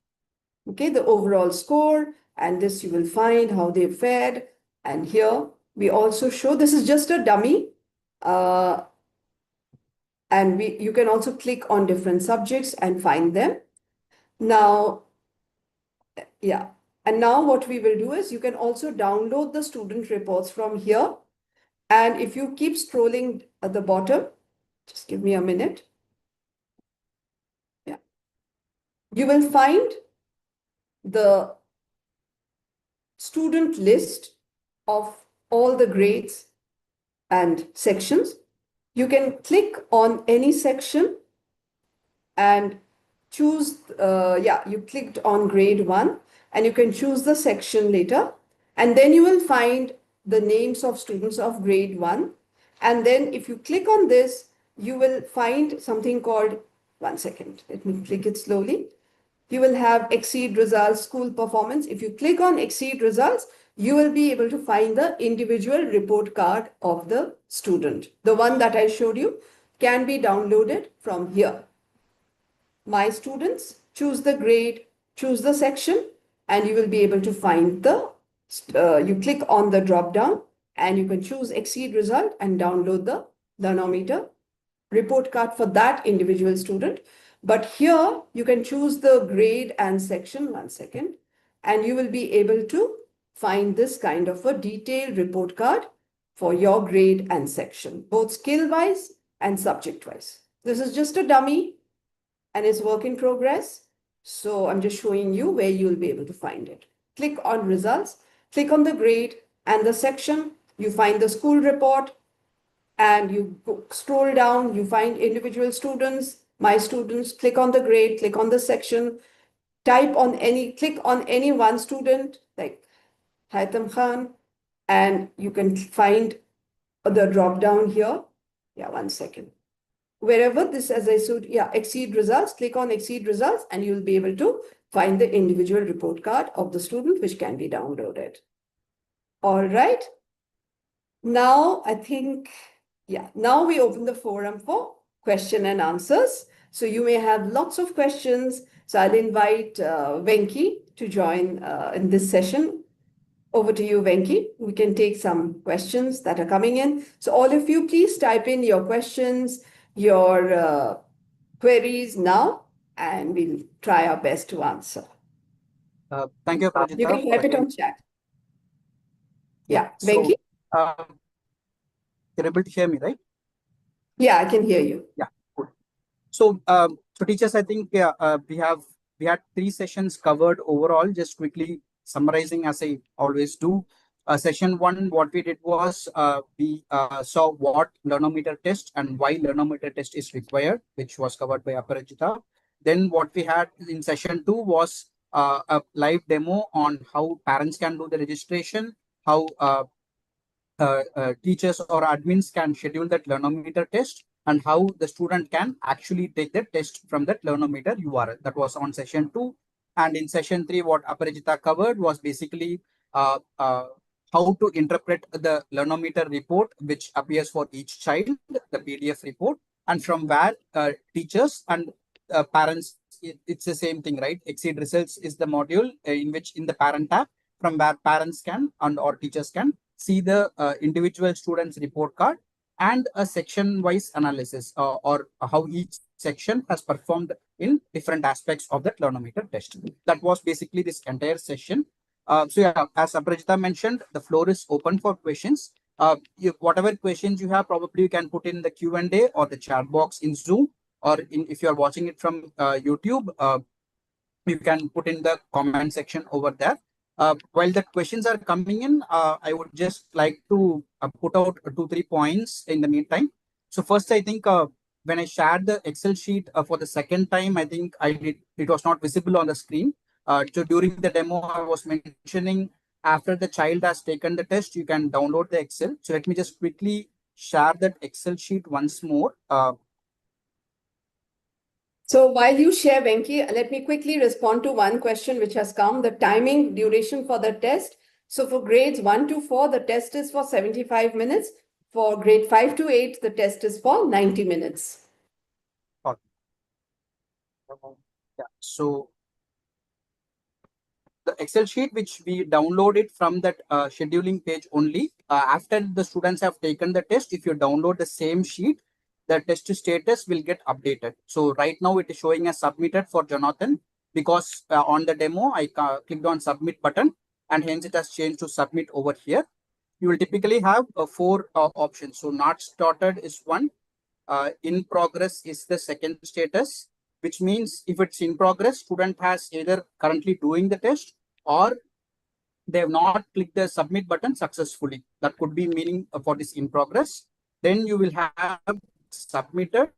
Okay, the overall score, and this you will find how they fared. And here we also show, this is just a dummy. And you can also click on different subjects and find them. Now, yeah. And now what we will do is you can also download the student reports from here. And if you keep scrolling at the bottom, just give me a minute. Yeah. You will find the student list of all the grades and sections. You can click on any section and choose, you clicked on grade 1 and you can choose the section later. And then you will find the names of students of grade 1. And then if you click on this, you will find something called, one second, let me click it slowly. You will have XSEED results, school performance. If you click on XSEED results, you will be able to find the individual report card of the student. The one that I showed you can be downloaded from here. My students, choose the grade, choose the section, and you will be able to find the, you click on the drop down and you can choose XSEED result and download the Learnometer report card for that individual student. But here you can choose the grade and section, one second, and you will be able to find this kind of a detailed report card for your grade and section, both skill-wise and subject-wise. This is just a dummy and it's work in progress. So I'm just showing you where you'll be able to find it. Click on results, click on the grade and the section, you find the school report, and you scroll down, you find individual students, my students, click on the grade, click on the section, click on any one student like Haitham Khan, and you can find the drop down here. Yeah, one second. Wherever this, as I said, yeah, XSEED results, click on XSEED results, and you'll be able to find the individual report card of the student, which can be downloaded. All right. Now, I think, yeah, now we open the forum for question and answers. So you may have lots of questions. So I'll invite Venki to join in this session. Over to you, Venki. We can take some questions that are coming in. So all of you, please type in your questions, your queries now, and we'll try our best to answer. Thank you, Parajita. You can type it on chat. Yeah, so, Venki? You're able to hear me, right? Yeah, I can hear you. Yeah, good. So, teachers, I think we had 3 sessions covered overall. Just quickly summarizing, as I always do. Session 1, what we did was we saw what Learnometer test and why Learnometer test is required, which was covered by Aparajita. Then what we had in session 2 was a live demo on how parents can do the registration, how teachers or admins can schedule that Learnometer test, and how the student can actually take the test from that Learnometer URL. That was on session 2. And in session 3, what Aparajita covered was basically how to interpret the Learnometer report, which appears for each child, the PDF report, and from where teachers and parents, it's the same thing, right? XSEED results is the module in which in the parent tab, from where parents can and or teachers can see the individual student's report card and a section wise analysis or how each section has performed in different aspects of that Learnometer test. That was basically this entire session. So yeah, as Aparajita mentioned, the floor is open for questions. Whatever questions you have, probably you can put in the Q&A or the chat box in Zoom, or if you are watching it from YouTube, you can put in the comment section over there. While the questions are coming in, I would just like to put out 2-3 points in the meantime. So first, I think when I shared the Excel sheet for the second time, I think it was not visible on the screen. So during the demo, I was mentioning after the child has taken the test, you can download the Excel. So let me just quickly share that Excel sheet once more. So while you share, Venki, let me quickly respond to one question which has come, the timing duration for the test. So for grades 1 to 4, the test is for 75 minutes. For grade 5 to 8, the test is for 90 minutes. Yeah, so the Excel sheet, which we downloaded from that scheduling page only, after the students have taken the test, if you download the same sheet, the test status will get updated. So right now it is showing as submitted for Jonathan, because on the demo, I clicked on submit button, and hence it has changed to submit over here. You will typically have 4 options. So not started is one, in progress is the second status, which means if it's in progress, student has either currently doing the test or they have not clicked the submit button successfully. That could be meaning for this in progress. Then you will have submitted.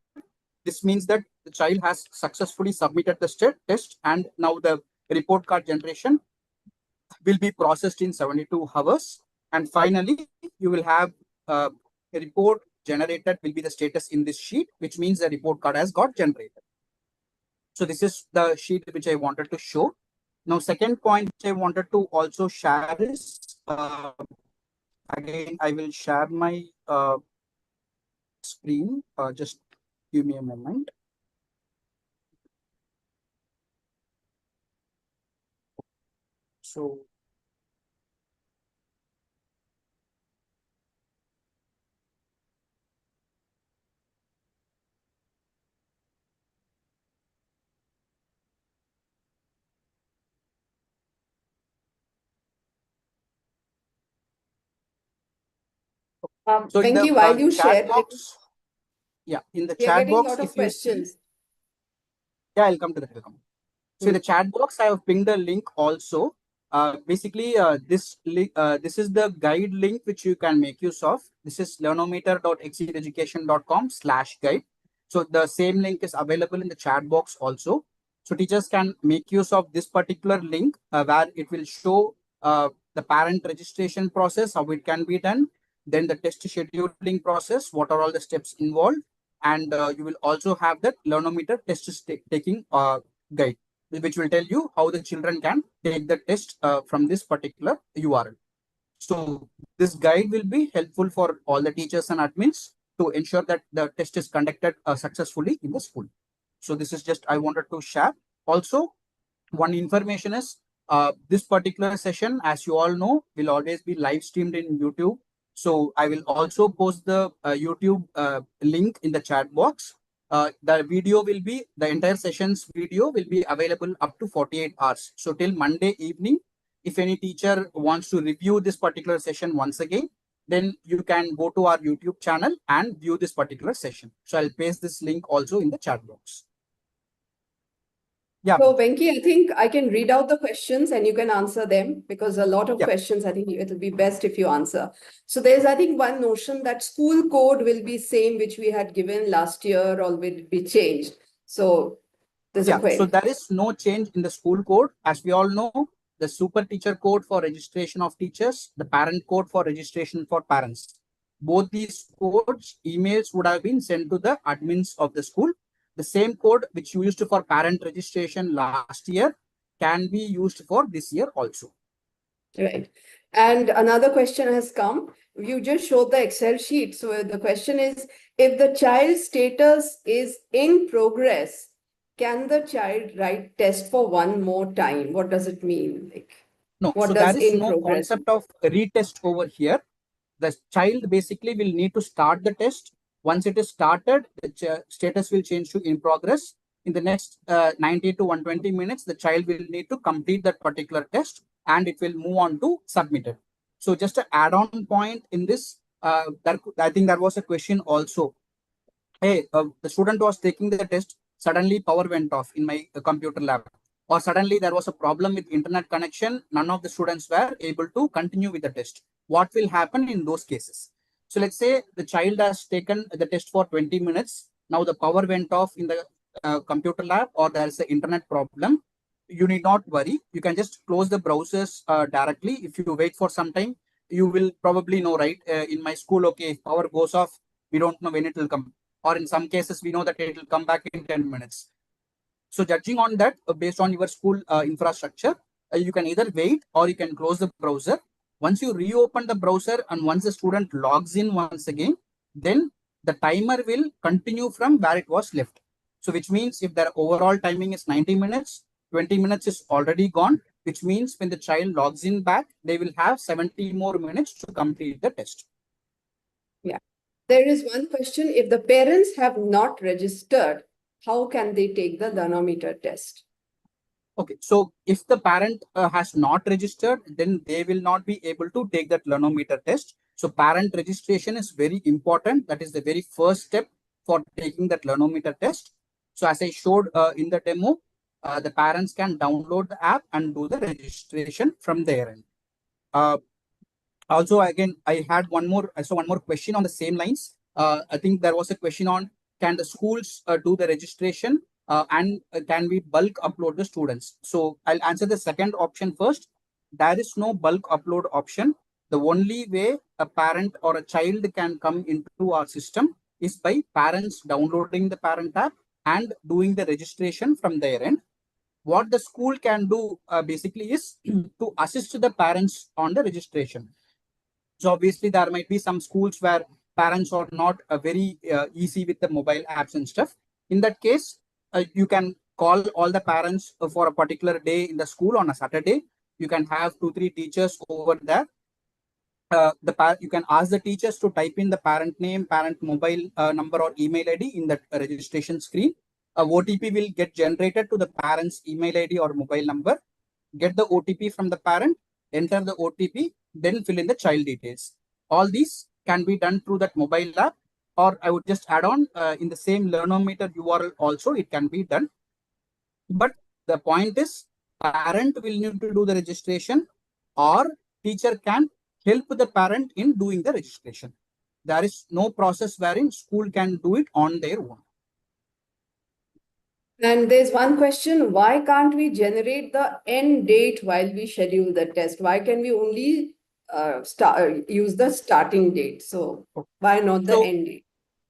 This means that the child has successfully submitted the test, and now the report card generation will be processed in 72 hours. And finally, you will have a report generated will be the status in this sheet, which means the report card has got generated. So this is the sheet which I wanted to show. Now, second point which I wanted to also share is, again, I will share my screen. Just give me a moment. So so in Venki, the while you chat share, box, yeah, in the we are chat getting a box, lot of if you see, questions. yeah, I'll come to that. So in the chat box, I have pinged a link also. Basically, this is the guide link which you can make use of. This is learnometer.exceededucation.com/guide. So the same link is available in the chat box also. So teachers can make use of this particular link where it will show the parent registration process, how it can be done, then the test scheduling process, what are all the steps involved, and you will also have that Learnometer test taking guide, which will tell you how the children can take the test from this particular URL. So this guide will be helpful for all the teachers and admins to ensure that the test is conducted successfully in the school. So this is just I wanted to share. Also, one information is this particular session, as you all know, will always be live streamed in YouTube. So I will also post the YouTube link in the chat box. The video will be, the entire session's video will be available up to 48 hours. So till Monday evening, if any teacher wants to review this particular session once again, then you can go to our YouTube channel and view this particular session. So I'll paste this link also in the chat box. Yeah. So Venki, I think I can read out the questions and you can answer them, because a lot of Yeah. questions, I think it will be best if you answer. So there's, I think, one notion that school code will be same, which we had given last year, or will be changed. So There's a Yeah, so query. there is no change in the school code. As we all know, the super teacher code for registration of teachers, the parent code for registration for parents. Both these codes, emails would have been sent to the admins of the school. The same code which you used for parent registration last year can be used for this year also. Right. And another question has come. You just showed the Excel sheet. So the question is, if the child's status is in progress, can the child write test for one more time? What does it mean? Like, No, what so does there is in no progress mean? concept of retest over here. The child basically will need to start the test. Once it is started, the status will change to in progress. In the next 90 to 120 minutes, the child will need to complete that particular test and it will move on to submit it. So just an add-on point in this, I think there was a question also. Hey, the student was taking the test, suddenly power went off in my computer lab, or suddenly there was a problem with internet connection. None of the students were able to continue with the test. What will happen in those cases? So let's say the child has taken the test for 20 minutes. Now the power went off in the computer lab, or there is an internet problem. You need not worry. You can just close the browsers directly. If you wait for some time, you will probably know, right? In my school, okay, if power goes off, we don't know when it will come, or in some cases we know that it will come back in 10 minutes. So judging on that, based on your school infrastructure, you can either wait or you can close the browser. Once you reopen the browser and once the student logs in once again, then the timer will continue from where it was left. So which means if their overall timing is 90 minutes, 20 minutes is already gone, which means when the child logs in back, they will have 70 more minutes to complete the test. Yeah. There is one question. If the parents have not registered, how can they take the Learnometer test? Okay, so if the parent has not registered, then they will not be able to take that Learnometer test. So parent registration is very important. That is the very first step for taking that Learnometer test. So as I showed in the demo, the parents can download the app and do the registration from their end. Also, again, I had one more. I saw one more question on the same lines. I think there was a question on, can the schools do the registration and can we bulk upload the students? So I'll answer the second option first. There is no bulk upload option. The only way a parent or a child can come into our system is by parents downloading the parent app and doing the registration from their end. What the school can do basically is to assist the parents on the registration. So obviously there might be some schools where parents are not very easy with the mobile apps and stuff. In that case, you can call all the parents for a particular day in the school on a Saturday. You can have 2, 3 teachers over there. You can ask the teachers to type in the parent name, parent mobile number or email ID in the registration screen. A OTP will get generated to the parent's email ID or mobile number. Get the OTP from the parent, enter the OTP, then fill in the child details. All these can be done through that mobile app, or I would just add on in the same Learnometer URL also, it can be done. But the point is, parent will need to do the registration, or teacher can help the parent in doing the registration. There is no process wherein school can do it on their own. And there's one question, why can't we generate the end date while we schedule the test? Why can we only use the starting date? So why not the end date?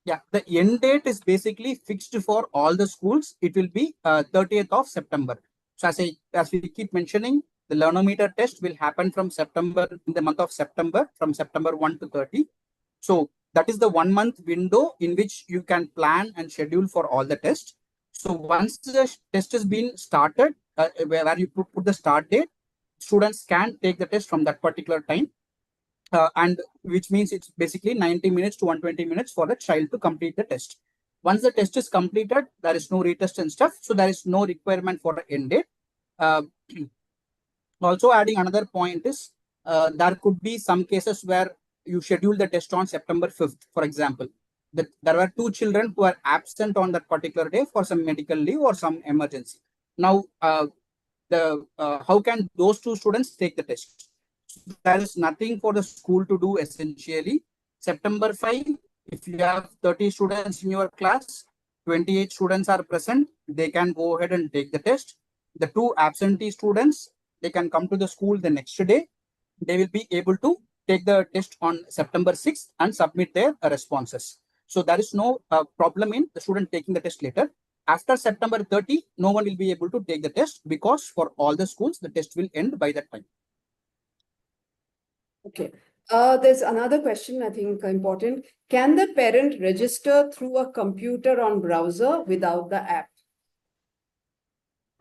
Yeah, the end date is basically fixed for all the schools. It will be 30th of September. So as we keep mentioning, the Learnometer test will happen from September, in the month of September, from September 1 to 30. So that is the 1 month window in which you can plan and schedule for all the tests. So once the test has been started, where you put the start date, students can take the test from that particular time. And which means it's basically 90 minutes to 120 minutes for the child to complete the test. Once the test is completed, there is no retest and stuff. So there is no requirement for an end date. Uh, Also adding another point is there could be some cases where you schedule the test on September 5th, for example. There were 2 children who are absent on that particular day for some medical leave or some emergency. Now, how can those 2 students take the test? There is nothing for the school to do essentially. September 5, if you have 30 students in your class, 28 students are present, they can go ahead and take the test. The 2 absentee students, they can come to the school the next day. They will be able to take the test on September 6th and submit their responses. So there is no problem in the student taking the test later. After September 30, no one will be able to take the test because for all the schools, the test will end by that time. Okay. There's another question, I think important. Can the parent register through a computer on browser without the app?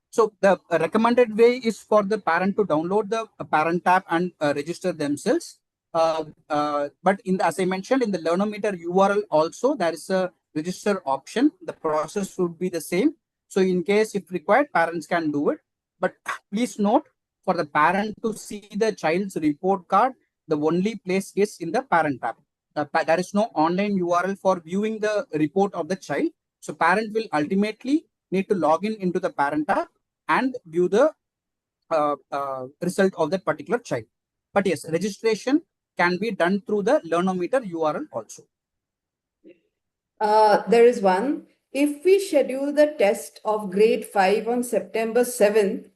So the recommended way is for the parent to download the parent app and register themselves. But as I mentioned in the Learnometer URL also, there is a register option. The process would be the same. So in case if required, parents can do it. But please note, for the parent to see the child's report card, the only place is in the parent app. There is no online URL for viewing the report of the child. So parent will ultimately need to log in into the parent app and view the result of that particular child. But yes, registration can be done through the Learnometer URL also. There is one. If we schedule the test of grade 5 on September 7th,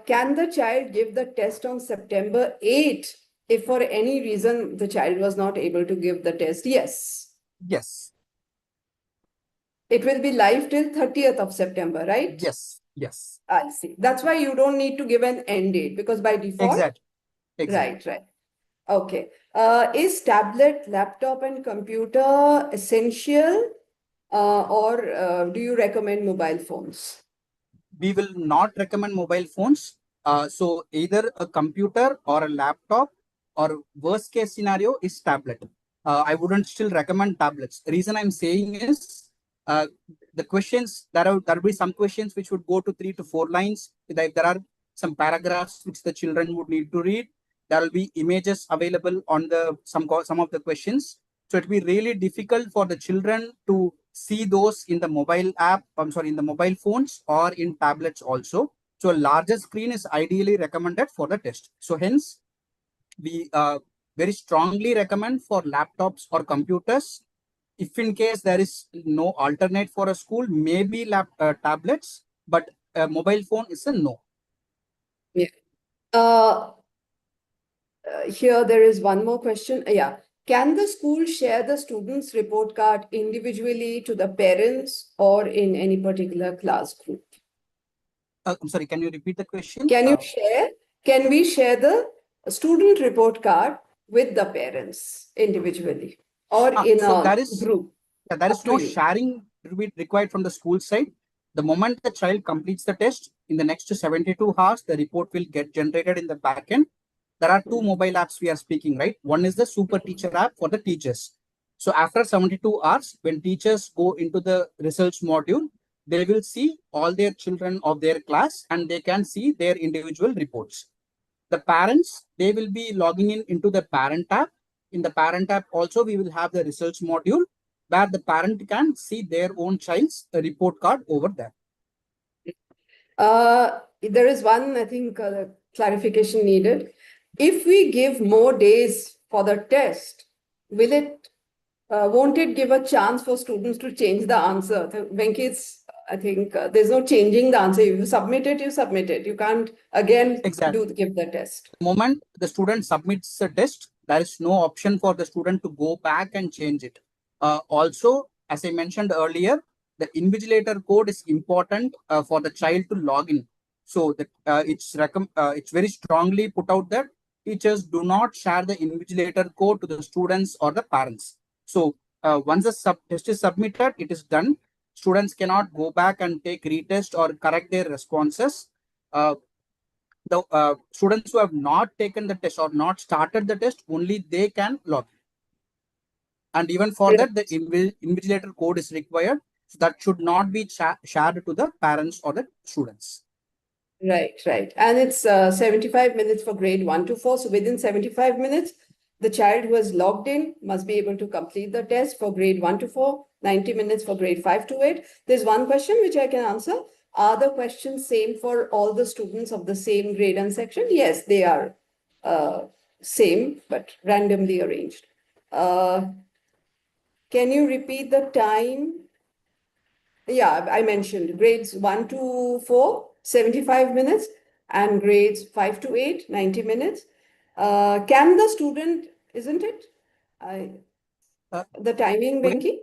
can the child give the test on September 8th if for any reason the child was not able to give the test? Yes. Yes. It will be live till 30th of September, right? Yes. Yes. I see. That's why you don't need to give an end date because by default. Exactly. Exactly. Right. Okay. Is tablet, laptop, and computer essential, or do you recommend mobile phones? We will not recommend mobile phones. So either a computer or a laptop, or worst case scenario is tablet. I wouldn't still recommend tablets. The reason I'm saying is the questions, there will be some questions which would go to 3 to 4 lines. If there are some paragraphs which the children would need to read, there will be images available on the some of the questions. So it will be really difficult for the children to see those in the mobile app, in the mobile phones or in tablets also. So a larger screen is ideally recommended for the test. So hence, we very strongly recommend for laptops or computers. If in case there is no alternate for a school, maybe tablets, but a mobile phone is a no. Yeah. Here there is one more question. Yeah. Can the school share the student's report card individually to the parents or in any particular class group? I'm sorry, can you repeat the question? Can we share the student report card with the parents individually or in a group? There is no sharing required from the school side. The moment the child completes the test, in the next 72 hours, the report will get generated in the backend. There are 2 mobile apps we are speaking, right? One is the Super Teacher app for the teachers. So after 72 hours, when teachers go into the results module, they will see all their children of their class and they can see their individual reports. The parents, they will be logging into the parent app. In the parent app also, we will have the results module where the parent can see their own child's report card over there. There is one, I think, clarification needed. If we give more days for the test, won't it give a chance for students to change the answer? Venki, I think there's no changing the answer. If you submit it, you submit it. You can't again give the test. The moment the student submits a test, there is no option for the student to go back and change it. Also, as I mentioned earlier, the invigilator code is important for the child to log in. So it's very strongly put out that teachers do not share the invigilator code to the students or the parents. So once the test is submitted, it is done. Students cannot go back and take retest or correct their responses. The students who have not taken the test or not started the test, only they can log in. And even for that, the invigilator code is required. So that should not be shared to the parents or the students. Right. And it's 75 minutes for grade 1 to 4. So within 75 minutes, the child who has logged in must be able to complete the test for grade 1 to 4, 90 minutes for grade 5 to 8. There's one question which I can answer. Are the questions same for all the students of the same grade and section? Yes, they are same, but randomly arranged. Can you repeat the time Yeah, I mentioned grades 1 to 4, 75 minutes, and grades 5 to 8, 90 minutes. Can the student, isn't it? I, Uh, the timing, Today, Venki?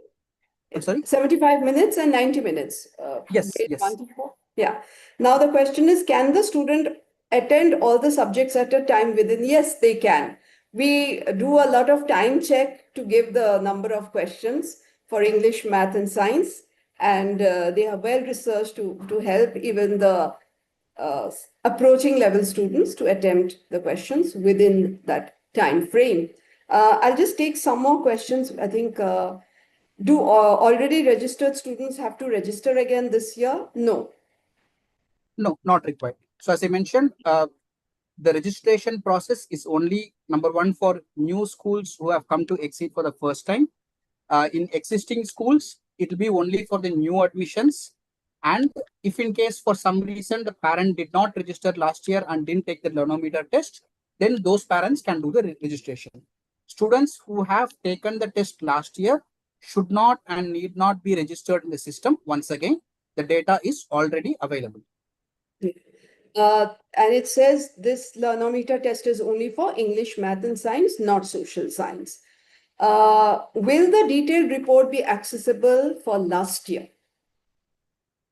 I'm sorry. 75 minutes and 90 minutes. Yes, Grade 1 yes. to 4. Yeah. Now the question is, can the student attend all the subjects at a time within? Yes, they can. We do a lot of time check to give the number of questions for English, math, and science. And they are well researched to help even the approaching level students to attempt the questions within that time frame. I'll just take some more questions. I think do already registered students have to register again this year? No. No, not required. So as I mentioned, the registration process is only number one for new schools who have come to XSEED for the first time. In existing schools, it will be only for the new admissions. And if in case for some reason the parent did not register last year and didn't take the Learnometer test, then those parents can do the registration. Students who have taken the test last year should not and need not be registered in the system. Once again, the data is already available. And it says this Learnometer test is only for English, math, and science, not social science. Will the detailed report be accessible for last year?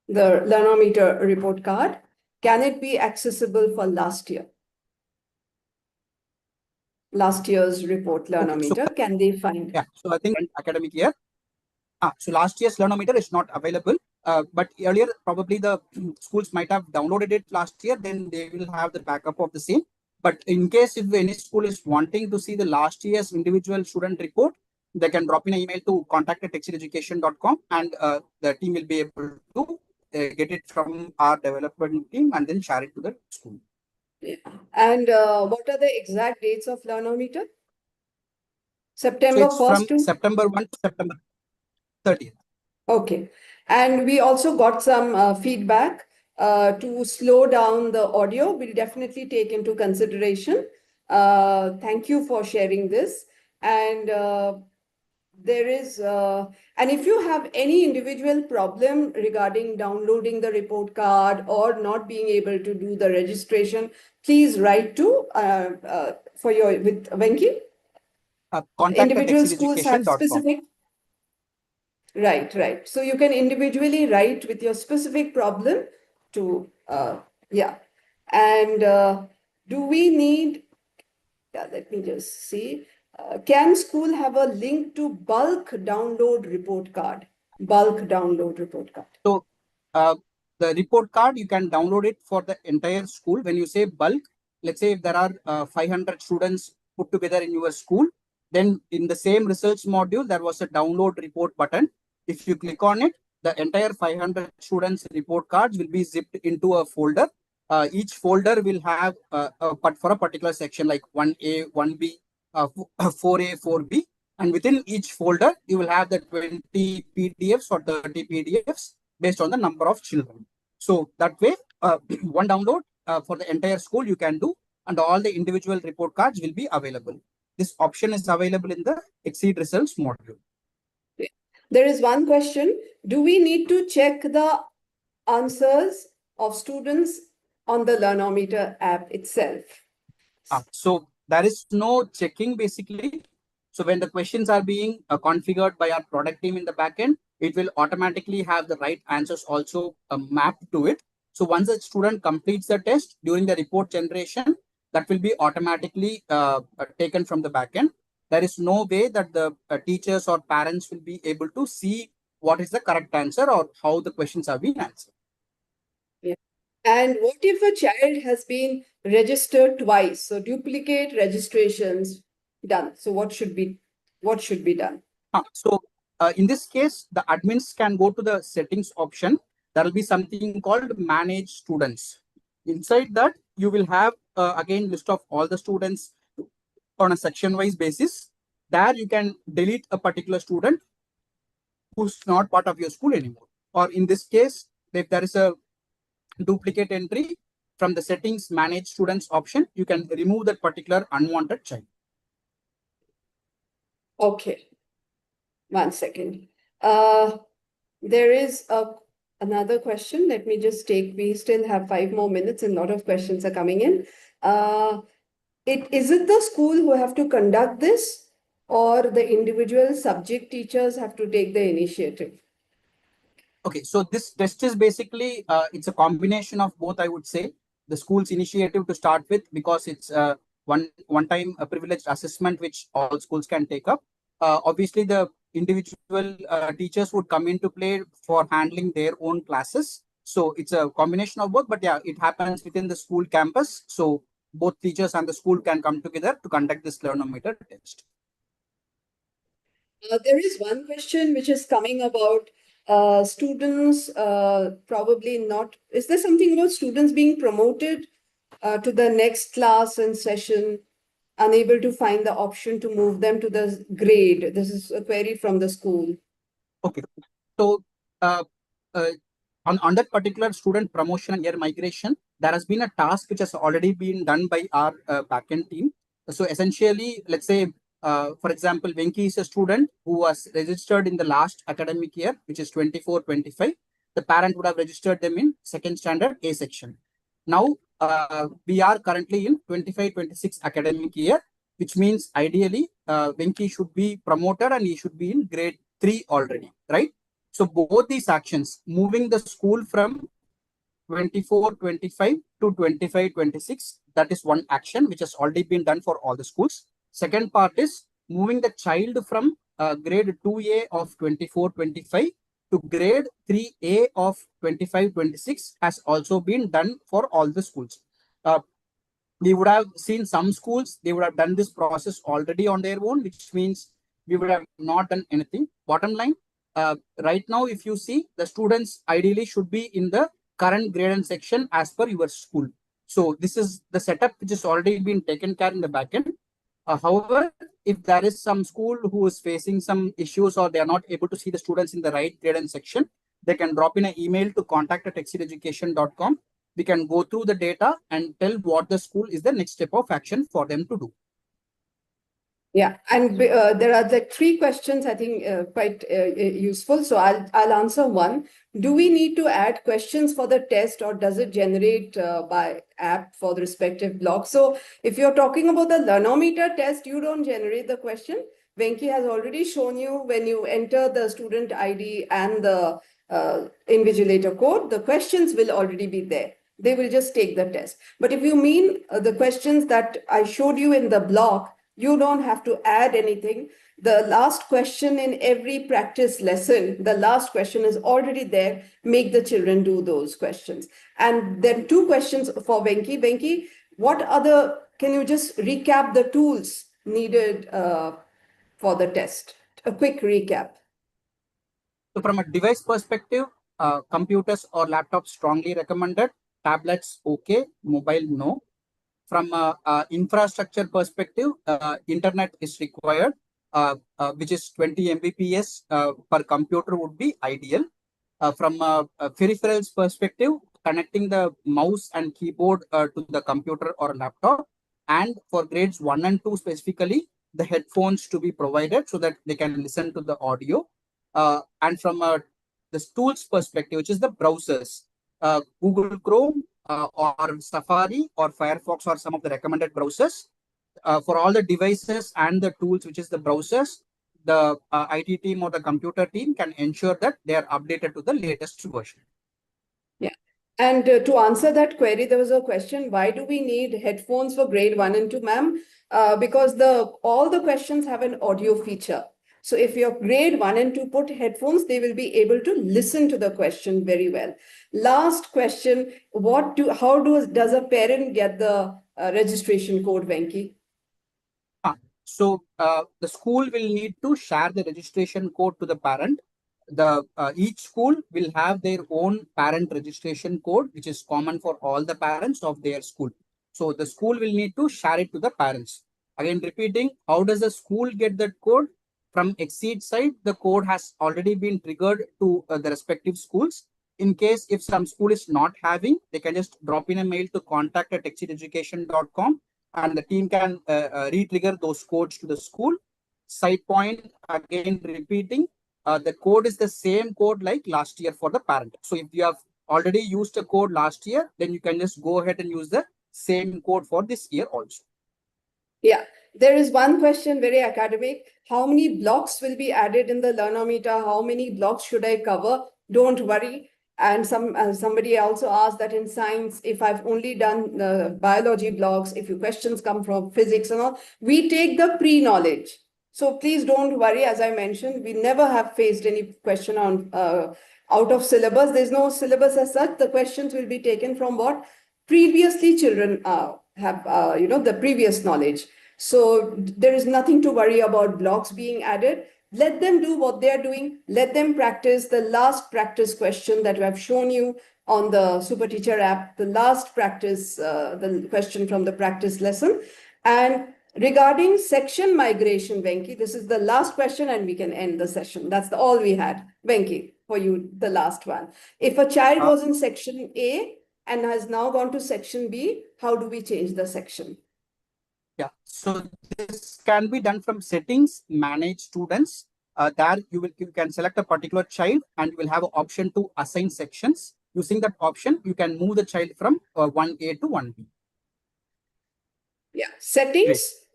The Learnometer report card, can it be accessible for last year? Last year's report, Learnometer, Okay, so, can they find? yeah, so I think academic year. So last year's Learnometer is not available, but earlier probably the schools might have downloaded it last year, then they will have the backup of the same. But in case if any school is wanting to see the last year's individual student report, they can drop in an email to contact@exceededucation.com and the team will be able to get it from our development team and then share it to the school. Yeah. And what are the exact dates of Learnometer? So September it's 1st from to? September 1 to September 30th. Okay. And we also got some feedback to slow down the audio. We'll definitely take into consideration. Thank you for sharing this. And there is, and if you have any individual problem regarding downloading the report card or not being able to do the registration, please write to for your with Venki. Individual schools have Contact@exceededucation.com. specific. Right. So you can individually write with your specific problem to, yeah. And do we need, yeah, let me just see. Can school have a link to bulk download report card? Bulk download report card. So the report card, you can download it for the entire school. When you say bulk, let's say if there are 500 students put together in your school, then in the same results module, there was a download report button. If you click on it, the entire 500 students report cards will be zipped into a folder. Each folder will have for a particular section like 1A, 1B, 4A, 4B. And within each folder, you will have the 20 PDFs or 30 PDFs based on the number of children. So that way, one download for the entire school you can do, and all the individual report cards will be available. This option is available in the XSEED results module. There is one question. Do we need to check the answers of students on the Learnometer app itself? So there is no checking basically. So when the questions are being configured by our product team in the backend, it will automatically have the right answers also mapped to it. So once a student completes the test during the report generation, that will be automatically taken from the backend. There is no way that the teachers or parents will be able to see what is the correct answer or how the questions are being answered. Yeah. And what if a child has been registered twice? So duplicate registrations done. So what should be done? So in this case, the admins can go to the settings option. There will be something called manage students. Inside that, you will have again list of all the students on a section wise basis. There you can delete a particular student who's not part of your school anymore. Or in this case, if there is a duplicate entry from the settings manage students option, you can remove that particular unwanted child. Okay. 1 second. There is another question. Let me just take, we still have 5 more minutes and a lot of questions are coming in. Is it the school who have to conduct this, or the individual subject teachers have to take the initiative? Okay, so this test is basically it's a combination of both, I would say. The school's initiative to start with, because it's one time a privileged assessment which all schools can take up. Obviously, the individual teachers would come into play for handling their own classes. So it's a combination of both, but yeah, it happens within the school campus. So both teachers and the school can come together to conduct this Learnometer test. There is one question which is coming about students probably not. Is there something about students being promoted to the next class and session, unable to find the option to move them to the grade? This is a query from the school. Okay, so uh, uh, on that particular student promotion and year migration, there has been a task which has already been done by our backend team. So essentially, let's say, for example, Venki is a student who was registered in the last academic year, which is 24-25. The parent would have registered them in second standard A section. Now, we are currently in 25-26 academic year, which means ideally, Venki should be promoted and he should be in grade 3 already, right? So both these actions, moving the school from 24-25 to 25-26, that is one action which has already been done for all the schools. Second part is moving the child from grade 2A of 24-25 to grade 3A of 25-26 has also been done for all the schools. We would have seen some schools, they would have done this process already on their own, which means we would have not done anything. Bottom line, right now, if you see, the students ideally should be in the current grade and section as per your school. So this is the setup which has already been taken care in the backend. However, if there is some school who is facing some issues or they are not able to see the students in the right grade and section, they can drop in an email to contact@xseededucation.com. We can go through the data and tell what the school is the next step of action for them to do. Yeah, and there are like 3 questions, I think, quite useful. So I'll answer one. Do we need to add questions for the test, or does it generate by app for the respective block? So if you're talking about the Learnometer test, you don't generate the question. Venki has already shown you when you enter the student ID and the invigilator code, the questions will already be there. They will just take the test. But if you mean the questions that I showed you in the block, you don't have to add anything. The last question in every practice lesson, the last question is already there. Make the children do those questions. And then 2 questions for Venki. Venki, can you just recap the tools needed for the test? A quick recap. So from a device perspective, computers or laptops strongly recommended, tablets okay, mobile no. From a infrastructure perspective, internet is required, which is 20 Mbps per computer would be ideal. From a peripherals perspective, connecting the mouse and keyboard to the computer or laptop, and for grades 1 and 2 specifically, the headphones to be provided so that they can listen to the audio. And from the tools perspective, which is the browsers, Google Chrome or Safari or Firefox or some of the recommended browsers. For all the devices and the tools, which is the browsers, the IT team or the computer team can ensure that they are updated to the latest version. Yeah. And to answer that query, there was a question, why do we need headphones for grade 1 and 2, ma'am? Because all the questions have an audio feature. So if your grade 1 and 2 put headphones, they will be able to listen to the question very well. Last question, does a parent get the registration code, Venki? So the school will need to share the registration code to the parent. Each school will have their own parent registration code, which is common for all the parents of their school. So the school will need to share it to the parents. Again, repeating, how does the school get that code? From XSEED side, the code has already been triggered to the respective schools. In case if some school is not having, they can just drop in a mail to contact@xseededucation.com and the team can re-trigger those codes to the school. Side point, again repeating, the code is the same code like last year for the parent. So if you have already used a code last year, then you can just go ahead and use the same code for this year also. Yeah, there is one question, very academic. How many blocks will be added in the Learnometer? How many blocks should I cover? Don't worry. And somebody also asked that in science, if I've only done biology blocks, if your questions come from physics and all, we take the pre-knowledge. So please don't worry. As I mentioned, we never have faced any question on out of syllabus. There's no syllabus as such. The questions will be taken from what previously children have, the previous knowledge. So there is nothing to worry about blocks being added. Let them do what they are doing. Let them practice the last practice question that we have shown you on the Super Teacher app, the last practice, the question from the practice lesson. And regarding section migration, Venki, this is the last question and we can end the session. That's all we had. Venki, for you, the last one. If a child was in section A and has now gone to section B, how do we change the section? Yeah, so this can be done from settings, manage students. There you can select a particular child and you will have an option to assign sections. Using that option, you can move the child from 1A to 1B. Yeah, settings,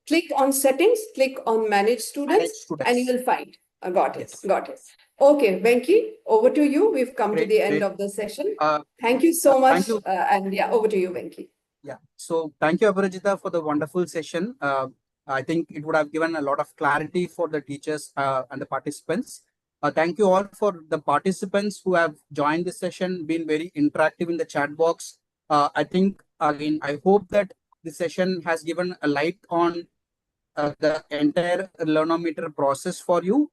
Great. click on settings, click on manage students, and you will find. Got it, Yes. got it. Okay, Venki, over to you. We've come to Great, the end great. of the session. Thank you so much. Thank you. And yeah, over to you, Venki. Yeah, so thank you, Aparajita, for the wonderful session. I think it would have given a lot of clarity for the teachers and the participants. Thank you all for the participants who have joined this session, been very interactive in the chat box. I think, again, I hope that this session has given a light on the entire Learnometer process for you.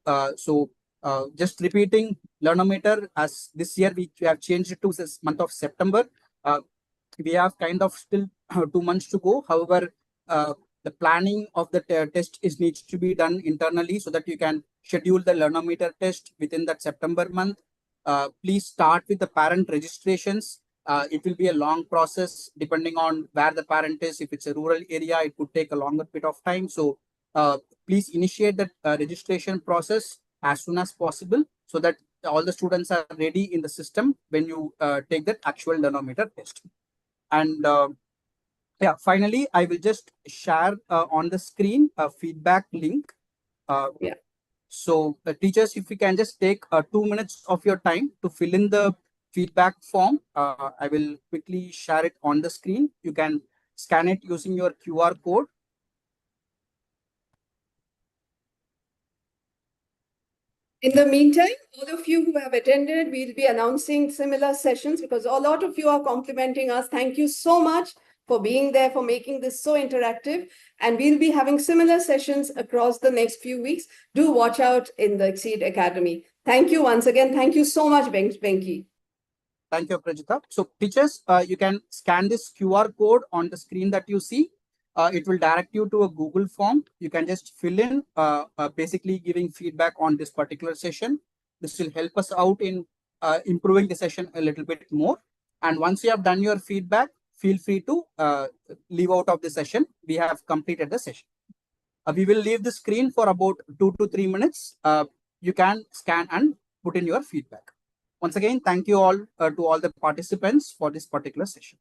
Just repeating, Learnometer, as this year we have changed it to this month of September. We have kind of still 2 months to go. However, the planning of the test is needs to be done internally so that you can schedule the Learnometer test within that September month. Please start with the parent registrations. It will be a long process depending on where the parent is. If it's a rural area, it could take a longer bit of time. So please initiate the registration process as soon as possible so that all the students are ready in the system when you take that actual Learnometer test. And yeah, finally, I will just share on the screen a feedback link. Yeah. So teachers, if you can just take 2 minutes of your time to fill in the feedback form, I will quickly share it on the screen. You can scan it using your QR code. In the meantime, all of you who have attended, we'll be announcing similar sessions because a lot of you are complimenting us. Thank you so much for being there, for making this so interactive. And we'll be having similar sessions across the next few weeks. Do watch out in the XSEED Academy. Thank you once again. Thank you so much, Venki. Thank you, Prajita. So teachers, you can scan this QR code on the screen that you see. It will direct you to a Google form. You can just fill in, basically giving feedback on this particular session. This will help us out in improving the session a little bit more. And once you have done your feedback, feel free to leave out of the session. We have completed the session. We will leave the screen for about 2 to 3 minutes. You can scan and put in your feedback. Once again, thank you all to all the participants for this particular session.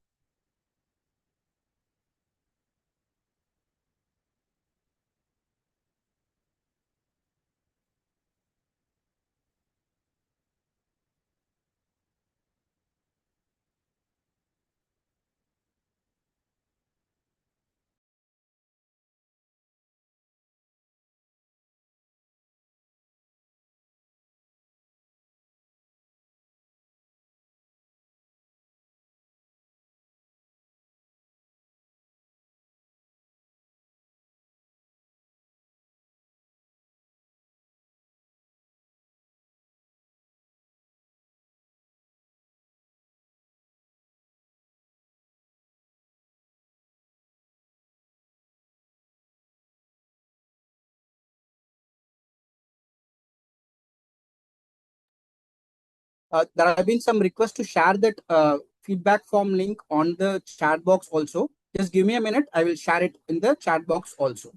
There have been some requests to share that feedback form link on the chat box also. Just give me a minute. I will share it in the chat box also.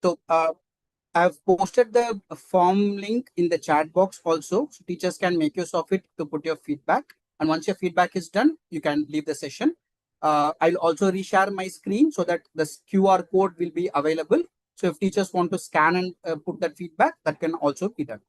So I have posted the form link in the chat box also. So teachers can make use of it to put your feedback. And once your feedback is done, you can leave the session. I'll also reshare my screen so that the QR code will be available. So if teachers want to scan and put that feedback, that can also be done.